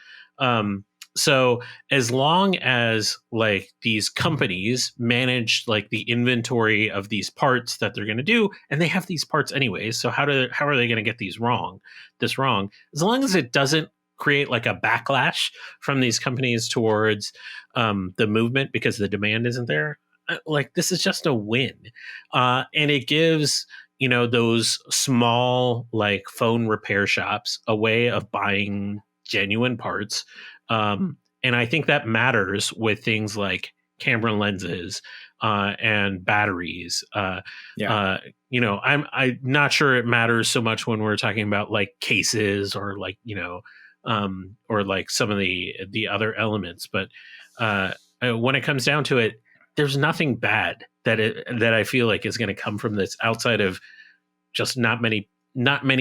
So as long as like these companies manage like the inventory of these parts that they're going to do, and they have these parts anyways, so how are they going to get this wrong? As long as it doesn't create like a backlash from these companies towards the movement because the demand isn't there, like, this is just a win. And it gives, those small like phone repair shops a way of buying genuine parts. And I think that matters with things like camera lenses and batteries. I'm not sure it matters so much when we're talking about like cases or like, or like some of the other elements. But when it comes down to it, there's nothing bad that I feel like is going to come from this outside of just not many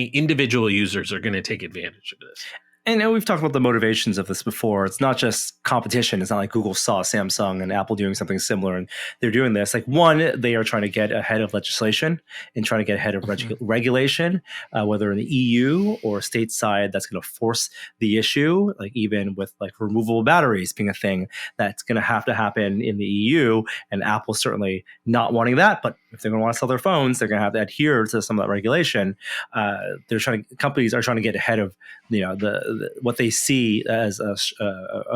individual users are going to take advantage of this. And we've talked about the motivations of this before. It's not just competition. It's not like Google saw Samsung and Apple doing something similar and they're doing this. Like, one, they are trying to get ahead of legislation and trying to get ahead of regulation, whether in the EU or stateside, that's going to force the issue, like even with like removable batteries being a thing that's going to happen in the EU, and Apple certainly not wanting that. But if they're going to want to sell their phones, they're going to have to adhere to some of that regulation. Companies are trying to get ahead of what they see as a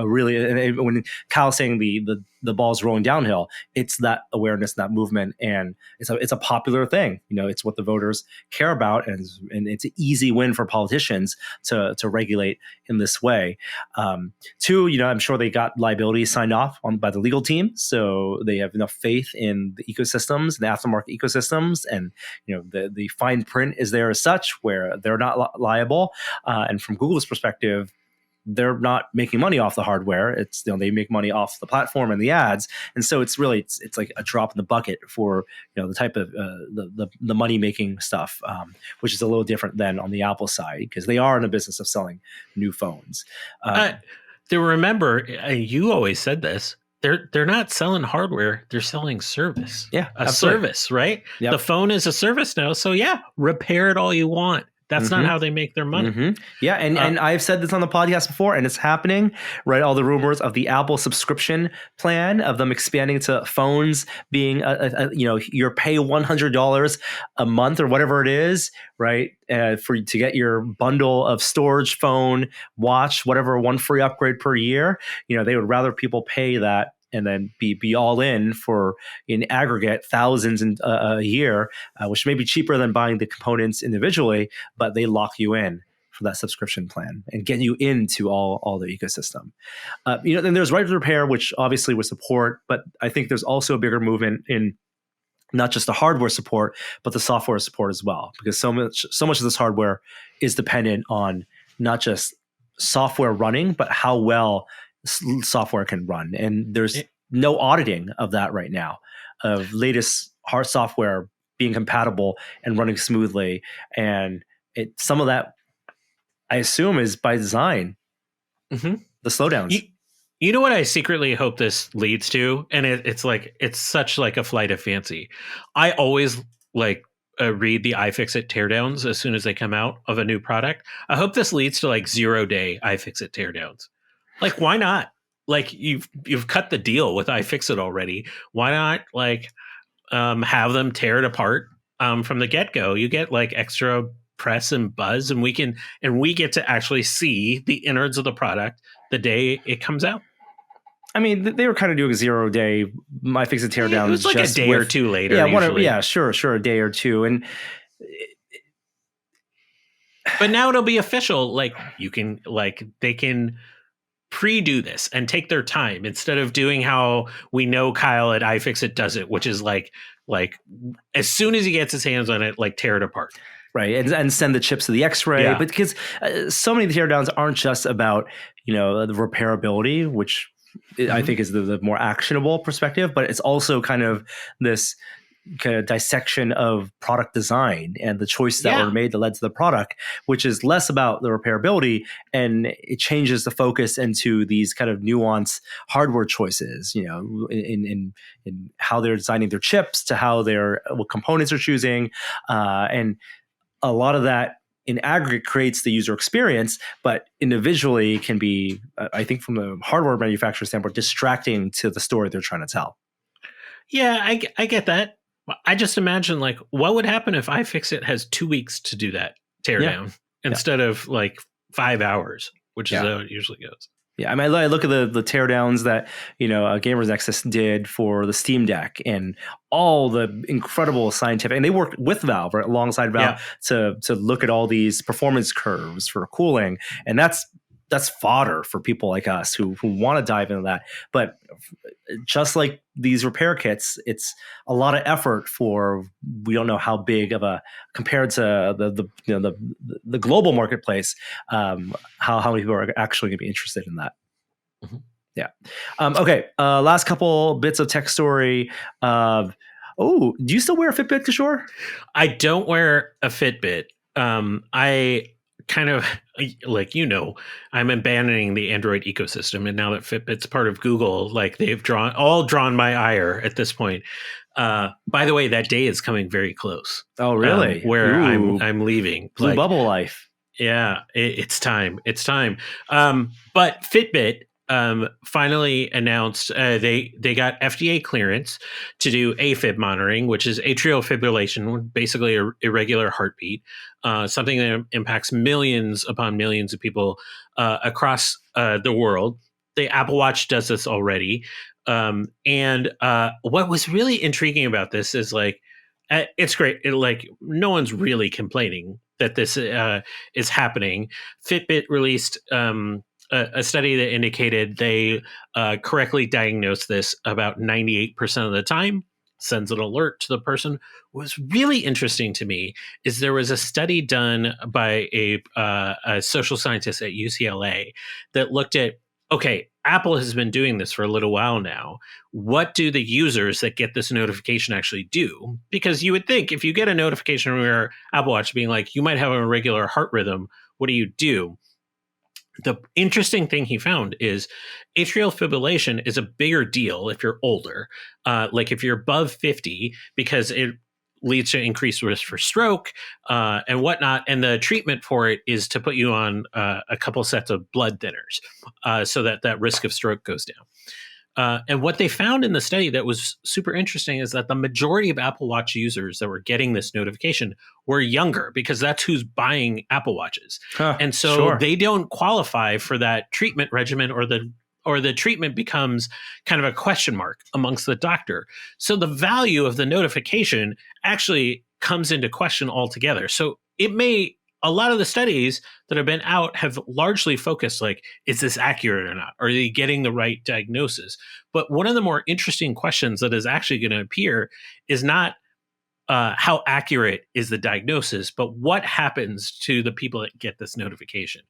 really, and when Kyle's saying the ball's rolling downhill, it's that awareness, that movement, and it's a popular thing. It's what the voters care about, and it's an easy win for politicians to regulate in this way. Two, I'm sure they got liabilities signed off on by the legal team, so they have enough faith in the ecosystems, the aftermarket ecosystems, and the fine print is there as such where they're not liable. And from Google's perspective, they're not making money off the hardware. It's they make money off the platform and the ads, and so it's like a drop in the bucket for the type of the money making stuff, which is a little different than on the Apple side because they are in the business of selling new phones. Remember, you always said this. They're not selling hardware; they're selling service. Yeah, a absolutely. service, right? Yep. The phone is a service now, so repair it all you want. That's not how they make their money. Mm-hmm. Yeah, and I've said this on the podcast before, and it's happening, right? All the rumors of the Apple subscription plan, of them expanding to phones being, your pay $100 a month or whatever it is, right? To get your bundle of storage, phone, watch, whatever, one free upgrade per year. They would rather people pay that and then be all in for, in aggregate, thousands a year, which may be cheaper than buying the components individually, but they lock you in for that subscription plan and get you into all the ecosystem. Then there's right to repair, which obviously would support, but I think there's also a bigger movement in not just the hardware support, but the software support as well, because so much of this hardware is dependent on not just software running, but how well software can run, and there's no auditing of that right now, of latest hard software being compatible and running smoothly, and some of that I assume is by design. The slowdowns. You know what I secretly hope this leads to, and it's such like a flight of fancy. I always read the iFixit teardowns as soon as they come out of a new product. I hope this leads to 0-day iFixit teardowns. Why not? You've cut the deal with iFixit already. Why not have them tear it apart from the get-go? You get extra press and buzz, and we get to actually see the innards of the product the day it comes out. I mean, they were kind of doing 0-day iFixit teardowns. It was a day or two later. Yeah, sure, a day or two, and. But now it'll be official. They can pre-do this and take their time instead of doing how we know Kyle at iFixit does it, which is as soon as he gets his hands on it, tear it apart. Right. And send the chips to the X-ray. Yeah. But because so many of the teardowns aren't just about, the repairability, which I think is the more actionable perspective, but it's also kind of this kind of dissection of product design and the choices that were made that led to the product, which is less about the repairability, and it changes the focus into these kind of nuanced hardware choices, in how they're designing their chips, to what components they're choosing, and a lot of that in aggregate creates the user experience, but individually can be, I think, from the hardware manufacturer standpoint, distracting to the story they're trying to tell. Yeah, I get that. I just imagine what would happen if iFixit has 2 weeks to do that teardown instead of 5 hours, which is how it usually goes. Yeah, I mean, I look at the teardowns that Gamers Nexus did for the Steam Deck, and all the incredible scientific, and they worked with Valve, right, alongside Valve, to look at all these performance curves for cooling, and that's fodder for people like us who want to dive into that. But just like these repair kits, it's a lot of effort for, we don't know how big of a, compared to the global marketplace, how many people are actually going to be interested in that. Mm-hmm. Yeah. Okay. Last couple bits of tech story. Do you still wear a Fitbit, Kishore? I don't wear a Fitbit. I kind of like, I'm abandoning the Android ecosystem, and now that Fitbit's part of Google, like they've drawn my ire at this point. By the way, that day is coming very close. Oh, really? Where I'm leaving. Blue bubble life. Yeah, it's time. It's time. But Fitbit finally announced they got FDA clearance to do AFib monitoring, which is atrial fibrillation, basically a irregular heartbeat, something that impacts millions upon millions of people across the world. The Apple Watch does this already. And what was really intriguing about this is like, it's great. No one's really complaining that this is happening. Fitbit released a study that indicated they correctly diagnosed this about 98% of the time, sends an alert to the person. What's really interesting to me is there was a study done by a social scientist at UCLA that looked at, okay, Apple has been doing this for a little while now. What do the users that get this notification actually do? Because you would think if you get a notification from your Apple Watch being like, you might have a irregular heart rhythm, what do you do? The interesting thing he found is atrial fibrillation is a bigger deal if you're older, like if you're above 50, because it leads to increased risk for stroke and whatnot. And the treatment for it is to put you on a couple sets of blood thinners so that risk of stroke goes down. And what they found in the study that was super interesting is that the majority of Apple Watch users that were getting this notification were younger, because that's who's buying Apple Watches. And so they don't qualify for that treatment regimen, or the treatment becomes kind of a question mark amongst the doctor. So the value of the notification actually comes into question altogether. So a lot of the studies that have been out have largely focused like, is this accurate or not? Are they getting the right diagnosis? But one of the more interesting questions that is actually going to appear is not how accurate is the diagnosis, but what happens to the people that get this notification?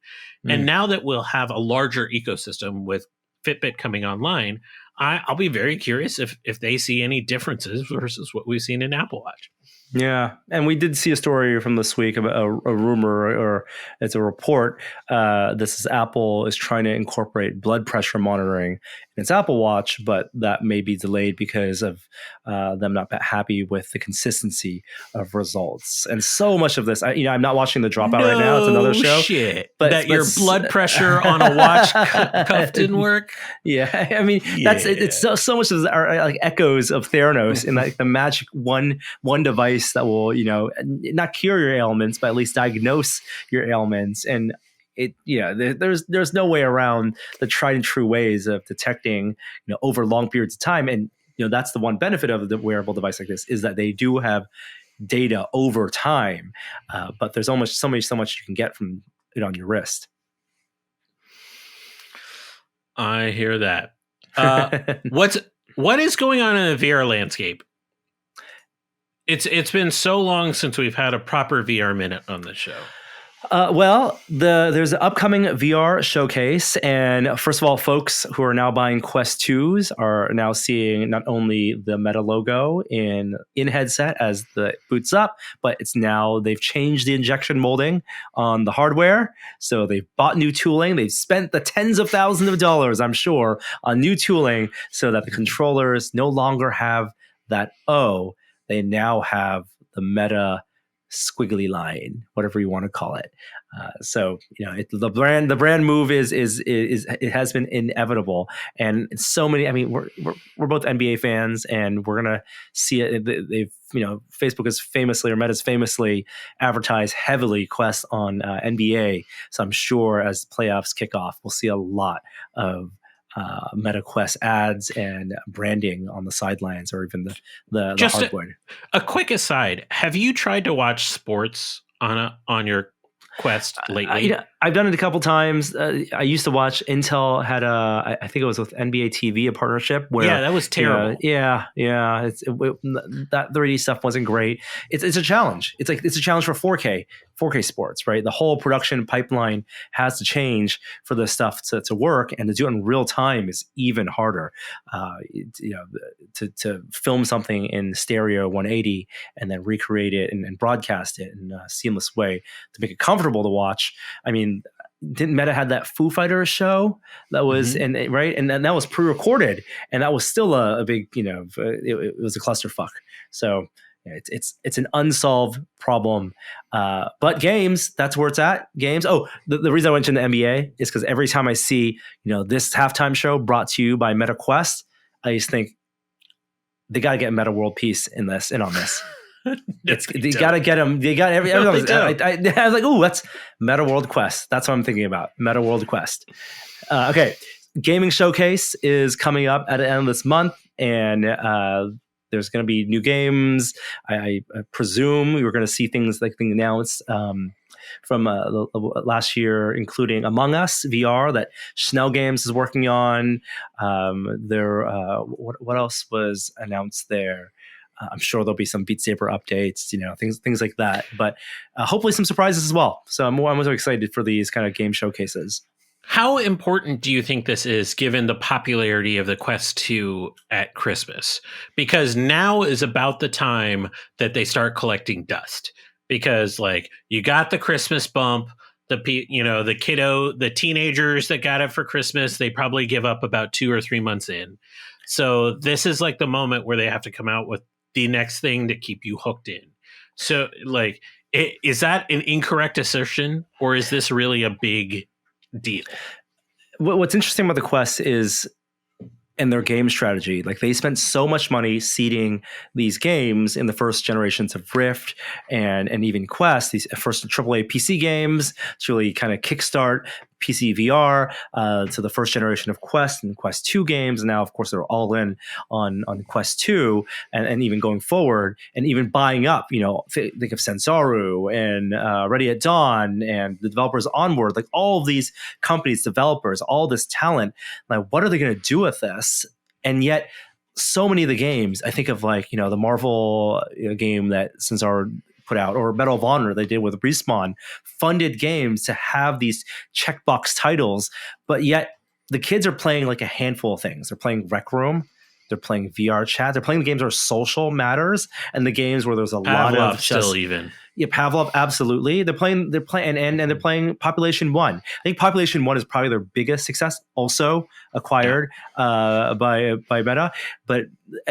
And now that we'll have a larger ecosystem with Fitbit coming online, I'll be very curious if they see any differences versus what we've seen in Apple Watch. Yeah. And we did see a story from this week about a rumor, or it's a report. This is Apple is trying to incorporate blood pressure monitoring in its Apple Watch, but that may be delayed because of them not happy with the consistency of results. And so much of this, I'm not watching The Dropout right now. It's another show. Shit. But your blood pressure on a watch cuff didn't work. Yeah. I mean, that's it's so much of are like echoes of Theranos in like the magic one device that will, not cure your ailments, but at least diagnose your ailments. And there's no way around the tried and true ways of detecting, over long periods of time. And, that's the one benefit of the wearable device like this, is that they do have data over time. But there's almost so much you can get from it on your wrist. I hear that. What is going on in the VR landscape? It's been so long since we've had a proper VR minute on the show. There's an upcoming VR showcase, and first of all, folks who are now buying Quest 2s are now seeing not only the Meta logo in headset as the boots up, but they've changed the injection molding on the hardware. So they've bought new tooling. They've spent the tens of thousands of dollars, I'm sure, on new tooling so that the controllers no longer have that O. They now have the Meta squiggly line, whatever you want to call it. So the brand move is it has been inevitable, and so many. I mean, we're both NBA fans, and we're gonna see it. They've Facebook is famously, or Meta's famously, advertised heavily Quest on NBA. So I'm sure as playoffs kick off, we'll see a lot of Meta Quest ads and branding on the sidelines, or even the Just hardwood. A quick aside: have you tried to watch sports on your Quest lately? I've done it a couple times. I used to watch. Intel had I think it was with NBA TV, a partnership where that was terrible. That 3D stuff wasn't great. It's a challenge. It's a challenge for 4K. 4K sports, right? The whole production pipeline has to change for this stuff to work, and to do it in real time is even harder. To film something in stereo 180 and then recreate it and broadcast it in a seamless way to make it comfortable to watch. I mean, didn't Meta had that Foo Fighters show that was right, and that was pre-recorded, and that was still a big, it was a clusterfuck. So it's an unsolved problem. But games, that's where it's at. Games. Oh, the reason I mentioned the NBA is because every time I see this halftime show brought to you by Meta Quest, I just think they got to get Meta World Peace in on this. They got to get them. They got everything. I was like, oh, that's Meta World Quest. That's what I'm thinking about. Meta World Quest. Okay, gaming showcase is coming up at the end of this month, and there's going to be new games. I presume we're going to see things like being announced from last year, including Among Us VR that Schnell Games is working on. What else was announced there? I'm sure there'll be some Beat Saber updates, things like that. But hopefully some surprises as well. So I'm so excited for these kind of game showcases. How important do you think this is, given the popularity of the Quest 2 at Christmas? Because now is about the time that they start collecting dust. Because you got the Christmas bump, the teenagers that got it for Christmas, they probably give up about 2 or 3 months in. So this is the moment where they have to come out with the next thing to keep you hooked in. So is that an incorrect assertion, or is this really a big deal? What's interesting about the Quest is, and their game strategy, they spent so much money seeding these games in the first generations of Rift and even Quest, these first AAA PC games to really kind of kickstart PC VR, to the first generation of Quest and Quest 2 games. And now, of course, they're all in on Quest 2 and even going forward, and even buying up, think of Sensaru and Ready at Dawn and the developers Onward, all of these companies, developers, all this talent. What are they going to do with this? And yet, so many of the games, I think of the Marvel game that Sensaru put out, or Medal of Honor they did with Respawn, funded games to have these checkbox titles, but yet the kids are playing a handful of things. They're playing Rec Room, they're playing VR Chat, they're playing the games where social matters, and the games where there's a lot of still even. Yeah, Pavlov, absolutely. They're playing and they're playing Population 1. I think Population 1 is probably their biggest success, also acquired by Meta. But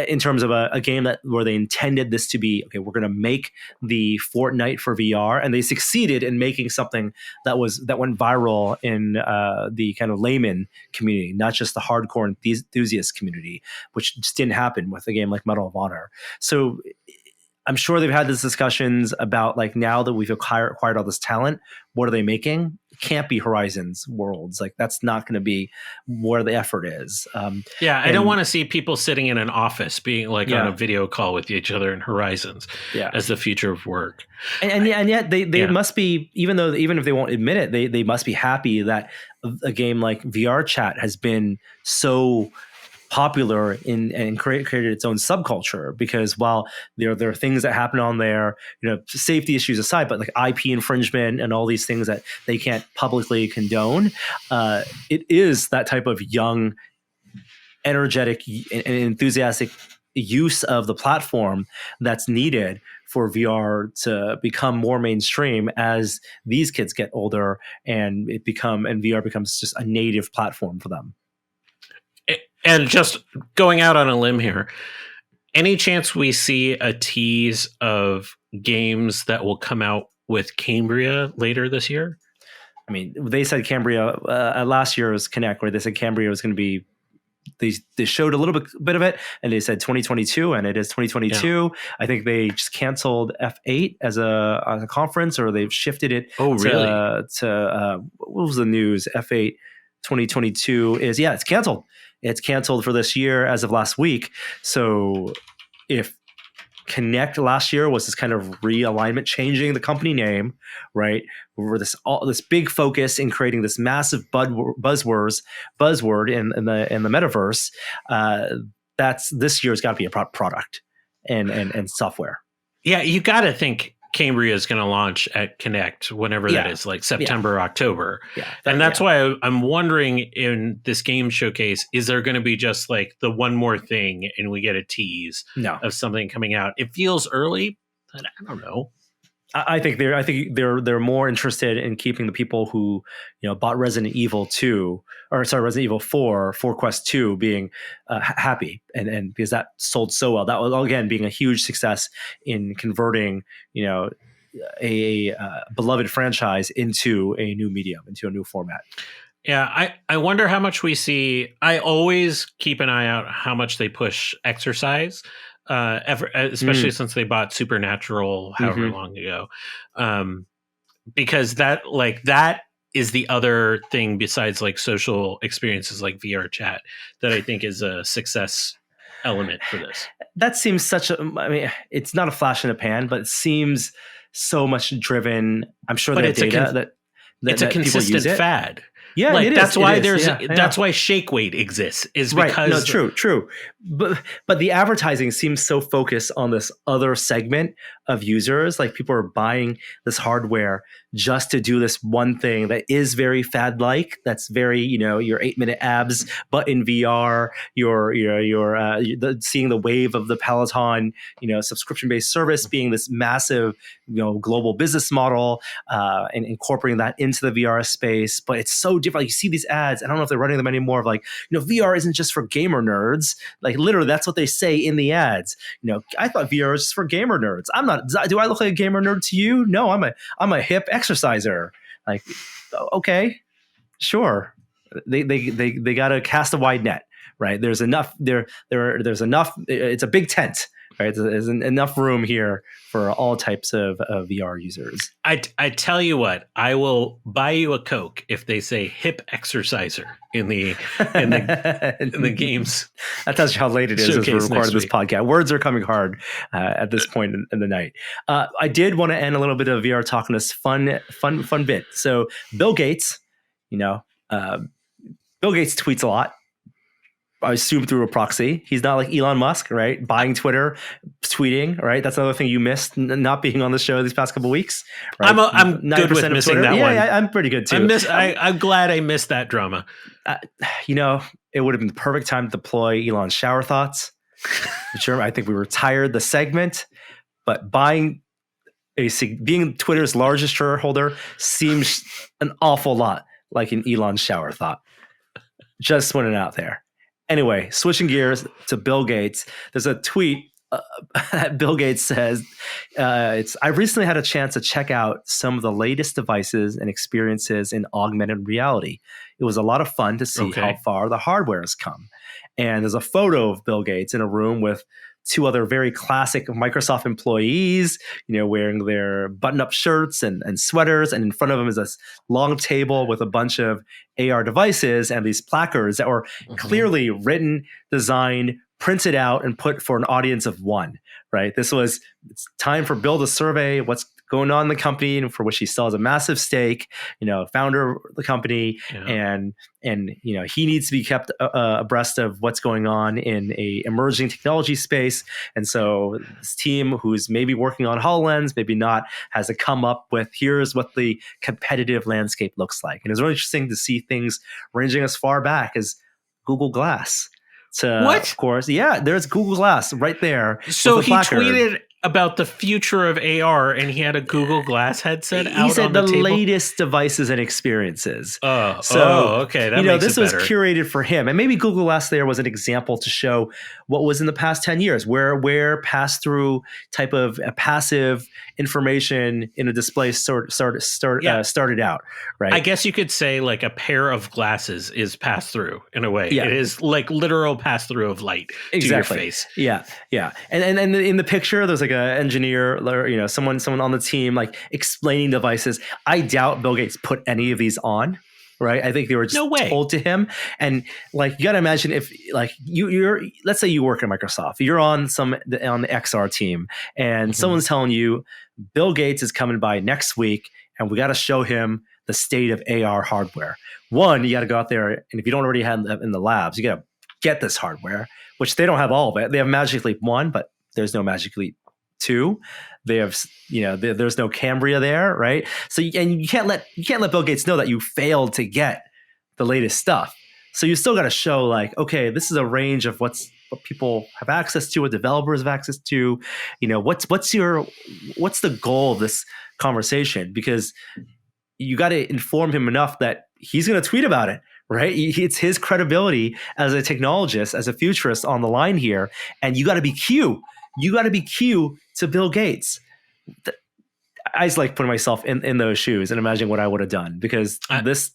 in terms of a game where they intended this to be, okay, we're going to make the Fortnite for VR, and they succeeded in making something that went viral in the kind of layman community, not just the hardcore enthusiast community, which just didn't happen with a game like Medal of Honor. So I'm sure they've had these discussions about now that we've acquired all this talent, what are they making? It can't be Horizons Worlds. That's not going to be where the effort is. I don't want to see people sitting in an office being on a video call with each other in Horizons as the future of work. And yet they must be, even if they won't admit it, they must be happy that a game like VR Chat has been so popular and created its own subculture, because while there are things that happen on there, safety issues aside, but IP infringement and all these things that they can't publicly condone, it is that type of young, energetic and enthusiastic use of the platform that's needed for VR to become more mainstream as these kids get older and VR becomes just a native platform for them. And just going out on a limb here, any chance we see a tease of games that will come out with Cambria later this year? I mean, they said Cambria at last year's Connect, where they said Cambria was going to be. They showed a little bit of it, and they said 2022, and it is 2022. Yeah. I think they just canceled F8 as a conference, or they've shifted it. Oh, really? To what was the news? F8 2022 is it's canceled. It's canceled for this year as of last week. So if Connect last year was this kind of realignment, changing the company name, right? Over this big focus in creating this massive buzzword in the metaverse. That's this year's got to be a product and software. Yeah, you got to think Cambria is going to launch at Connect whenever that is, like September, October. Yeah, and that's why I'm wondering in this game showcase, is there going to be just like the one more thing and we get a tease of something coming out? It feels early, but I don't know. I think they're more interested in keeping the people who, bought Resident Evil 4 Quest 2 being happy, and because that sold so well. That was, again, being a huge success in converting, a beloved franchise into a new medium, into a new format. Yeah, I wonder how much we see. I always keep an eye out how much they push exercise. Especially since they bought Supernatural however long ago, because that is the other thing besides like social experiences like VR chat that I think is a success element for this. That seems it's not a flash in the pan, but it seems so much driven. I'm sure there's data that it's a consistent fad. Yeah, like that's why that's why Shake Weight exists, is because true. But the advertising seems so focused on this other segment of users. Like people are buying this hardware just to do this one thing that is very fad-like. That's very, your 8-minute abs, but in VR. You're seeing the wave of the Peloton, subscription-based service being this massive, global business model, and incorporating that into the VR space. But it's so different. Like you see these ads. I don't know if they're running them anymore. Of like, VR isn't just for gamer nerds. Like literally, that's what they say in the ads. I thought VR was just for gamer nerds. I'm not. Do I look like a gamer nerd to you? No, I'm a hip exerciser. Like, okay, sure. They got to cast a wide net, right? There's enough. There's enough. It's a big tent. Right, there's enough room here for all types of VR users. I tell you what, I will buy you a Coke if they say hip exerciser in the games. That tells you how late it is as we're recording this podcast. Words are coming hard at this point in the night. I did want to end a little bit of VR talk on this fun bit. So Bill Gates, Bill Gates tweets a lot. I assume through a proxy. He's not like Elon Musk, right? Buying Twitter, tweeting, right? That's another thing you missed, not being on the show these past couple of weeks. Right? I'm good with missing that one. Yeah, I'm pretty good too. I'm glad I missed that drama. It would have been the perfect time to deploy Elon's shower thoughts. Sure, I think we retired the segment, but being Twitter's largest shareholder seems an awful lot like an Elon shower thought. Just putting it out there. Anyway, switching gears to Bill Gates, there's a tweet that Bill Gates says, I recently had a chance to check out some of the latest devices and experiences in augmented reality. It was a lot of fun to see how far the hardware has come. And there's a photo of Bill Gates in a room with two other very classic Microsoft employees, wearing their button-up shirts and sweaters. And in front of them is this long table with a bunch of AR devices and these placards that were clearly written, designed, printed out, and put for an audience of one, right? It's time for Bill to survey what's going on in the company, and for which he still has a massive stake, founder of the company. Yeah. And he needs to be kept abreast of what's going on in a emerging technology space. And so this team, who's maybe working on HoloLens, maybe not, has to come up with, here's what the competitive landscape looks like. And it's really interesting to see things ranging as far back as Google Glass. Of course, there's Google Glass right there. So he tweeted about the future of AR, and he had a Google Glass headset out on the table? He said the latest devices and experiences. Okay. That makes this it was better. curated for him. And maybe Google Glass there was an example to show what was in the past 10 years, where pass-through type of passive information in a display started out, right? I guess you could say like a pair of glasses is pass-through in a way. Yeah. It is like literal pass-through of light to your face. Yeah. And in the picture, there's like an engineer or someone on the team like explaining devices. I doubt Bill Gates put any of these on, right? I think they were just told to him. And like you got to imagine if like you're let's say you work at Microsoft, you're on the XR team, and someone's telling you Bill Gates is coming by next week, and we got to show him the state of AR hardware. One, you got to go out there, and if you don't already have it in the labs, you got to get this hardware, which they don't have all of it. They have Magic Leap 1, but there's no Magic Leap 2. They have, there's no Cambria there, right? So you can't let Bill Gates know that you failed to get the latest stuff. So you still got to show like, okay, this is a range of what people have access to, what developers have access to. What's the goal of this conversation? Because you got to inform him enough that he's going to tweet about it, right? It's his credibility as a technologist, as a futurist on the line here, and you got to be Q. You got to be Q to Bill Gates. I just like putting myself in those shoes and imagining what I would have done, because this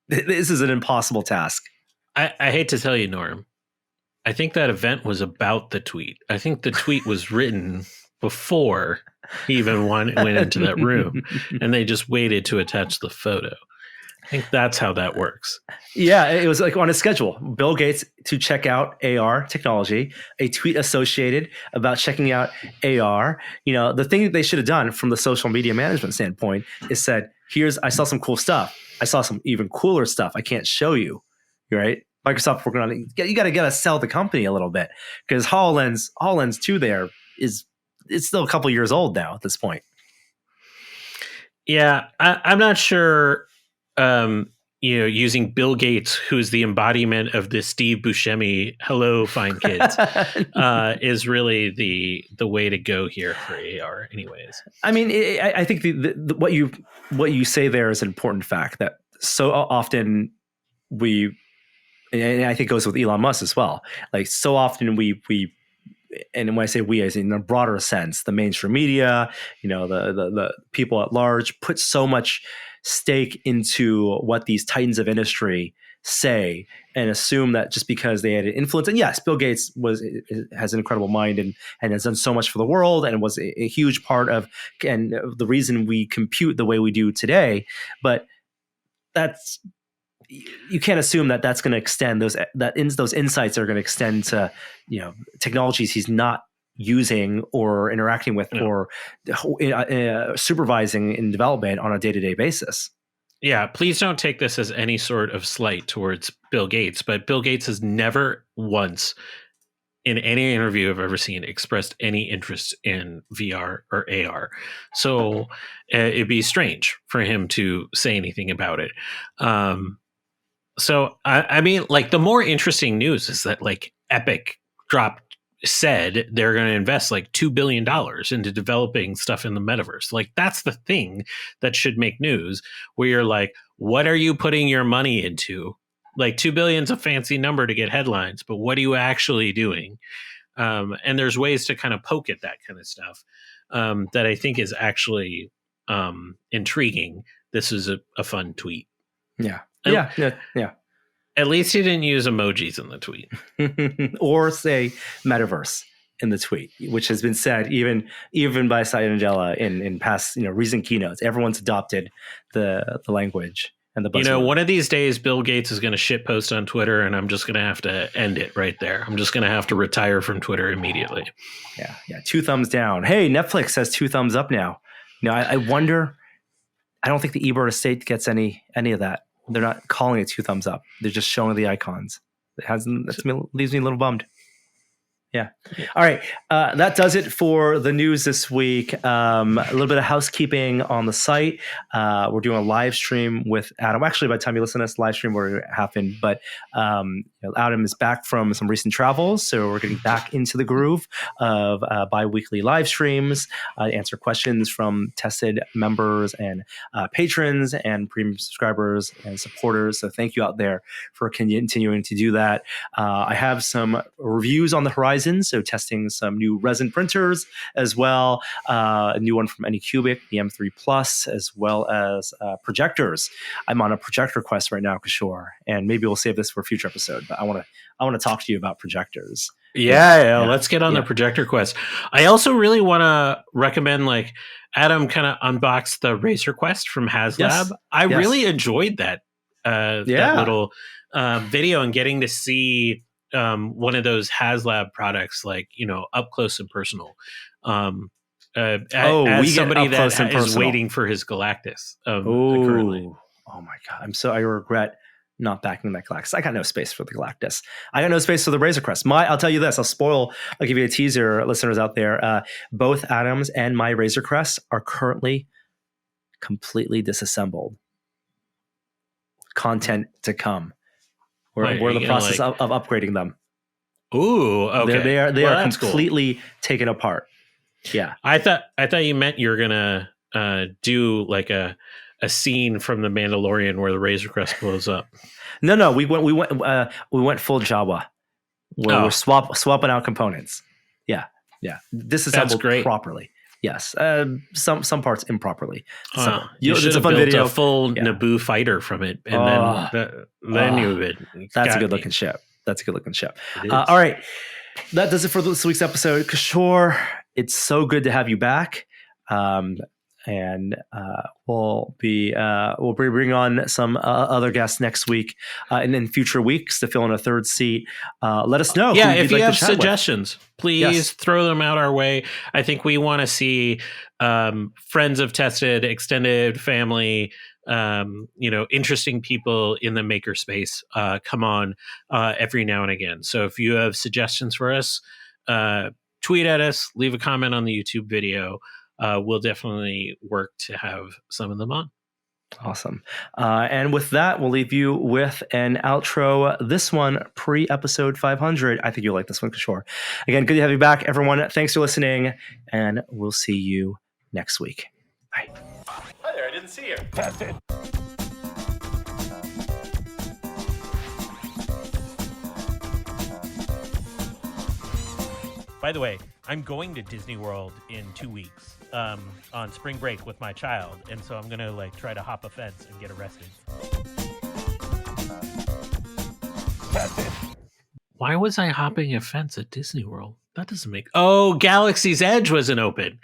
is an impossible task. I hate to tell you, Norm, I think that event was about the tweet. I think the tweet was written before he even went into that room, and they just waited to attach the photo. I think that's how that works. Yeah, it was like on a schedule. Bill Gates to check out AR technology, a tweet associated about checking out AR. The thing that they should have done from the social media management standpoint is said, I saw some cool stuff. I saw some even cooler stuff I can't show you, right? Microsoft working on it. You got to sell the company a little bit, because HoloLens 2 there it's still a couple years old now at this point. Yeah, I'm not sure. Using Bill Gates, who's the embodiment of the Steve Buscemi "Hello, fine kids," is really the way to go here for AR. Anyways, I mean, I think what you say there is an important fact, that so often and I think it goes with Elon Musk as well. Like, so often we and when I say we, I say in a broader sense, the mainstream media, the people at large put so much stake into what these titans of industry say, and assume that just because they had an influence, and yes, Bill Gates has an incredible mind and has done so much for the world and was a huge part of and the reason we compute the way we do today, but you can't assume that that's going to extend those insights are going to extend to technologies he's not using or interacting with or supervising in development on a day-to-day basis. Yeah, please don't take this as any sort of slight towards Bill Gates, but Bill Gates has never once in any interview I've ever seen expressed any interest in VR or AR. So it'd be strange for him to say anything about it. So I mean, like, the more interesting news is that like Epic said they're going to invest like $2 billion into developing stuff in the metaverse. Like, that's the thing that should make news, where you're like, what are you putting your money into? Like, 2 billion is a fancy number to get headlines, but what are you actually doing? And there's ways to kind of poke at that kind of stuff that I think is actually intriguing. This is a fun tweet. Yeah. Yeah. At least he didn't use emojis in the tweet. Or say metaverse in the tweet, which has been said even by Satya Nadella in past recent keynotes. Everyone's adopted the language and the buzzword. One of these days, Bill Gates is going to shitpost on Twitter, and I'm just going to have to end it right there. I'm just going to have to retire from Twitter immediately. Yeah. 2 thumbs down. Hey, Netflix has 2 thumbs up now. I wonder. I don't think the eBird estate gets any of that. They're not calling it 2 thumbs up. They're just showing the icons. Leaves me a little bummed. Yeah. All right. That does it for the news this week. A little bit of housekeeping on the site. We're doing a live stream with Adam. Actually, by the time you listen to this, live stream will happen. But Adam is back from some recent travels, so we're getting back into the groove of bi-weekly live streams, answer questions from tested members and patrons and premium subscribers and supporters. So thank you out there for continuing to do that. I have some reviews on the horizon. So testing some new resin printers as well, a new one from Anycubic, the M3 Plus, as well as projectors. I'm on a projector quest right now, Kishore, and maybe we'll save this for a future episode. But I want to talk to you about projectors. Yeah. Let's get on the projector quest. I also really want to recommend, like, Adam kind of unboxed the Razer Quest from HasLab. Yes. I really enjoyed that little video, and getting to see one of those HasLab products, like, up close and personal. As somebody that is waiting for his Galactus. Currently. Oh my God. I regret not backing that Galactus. I got no space for the Galactus. I got no space for the Razor Crest. I'll tell you this. I'll give you a teaser, listeners out there. Both Adam's and my Razor Crest are currently completely disassembled. Content to come. We're in the process of upgrading them. Ooh, okay. They are completely taken apart. Yeah. I thought you meant you were gonna do like a scene from The Mandalorian where the Razor Crest blows up. No, we went full Jawa. We're swapping out components. Yeah. Disassembled properly. Yes. Some parts improperly. So you should have built a full Naboo fighter from it, and then you would. That's a good looking ship. All right, that does it for this week's episode. Kishore, it's so good to have you back. And we'll bring on some other guests next week and in future weeks to fill in a third seat. Let us know. Yeah, if you have suggestions, please throw them out our way. I think we want to see friends of Tested, extended family, interesting people in the makerspace come on every now and again. So if you have suggestions for us, tweet at us, leave a comment on the YouTube video. We'll definitely work to have some of them on. Awesome. And with that, we'll leave you with an outro. This one, pre-episode 500. I think you'll like this one, Kishore. Again, good to have you back, everyone. Thanks for listening, and we'll see you next week. Bye. Hi there, I didn't see you. That's it. By the way, I'm going to Disney World in 2 weeks on spring break with my child, and so I'm gonna try to hop a fence and get arrested. Why was I hopping a fence at Disney World? That doesn't make. Oh, Galaxy's Edge wasn't open.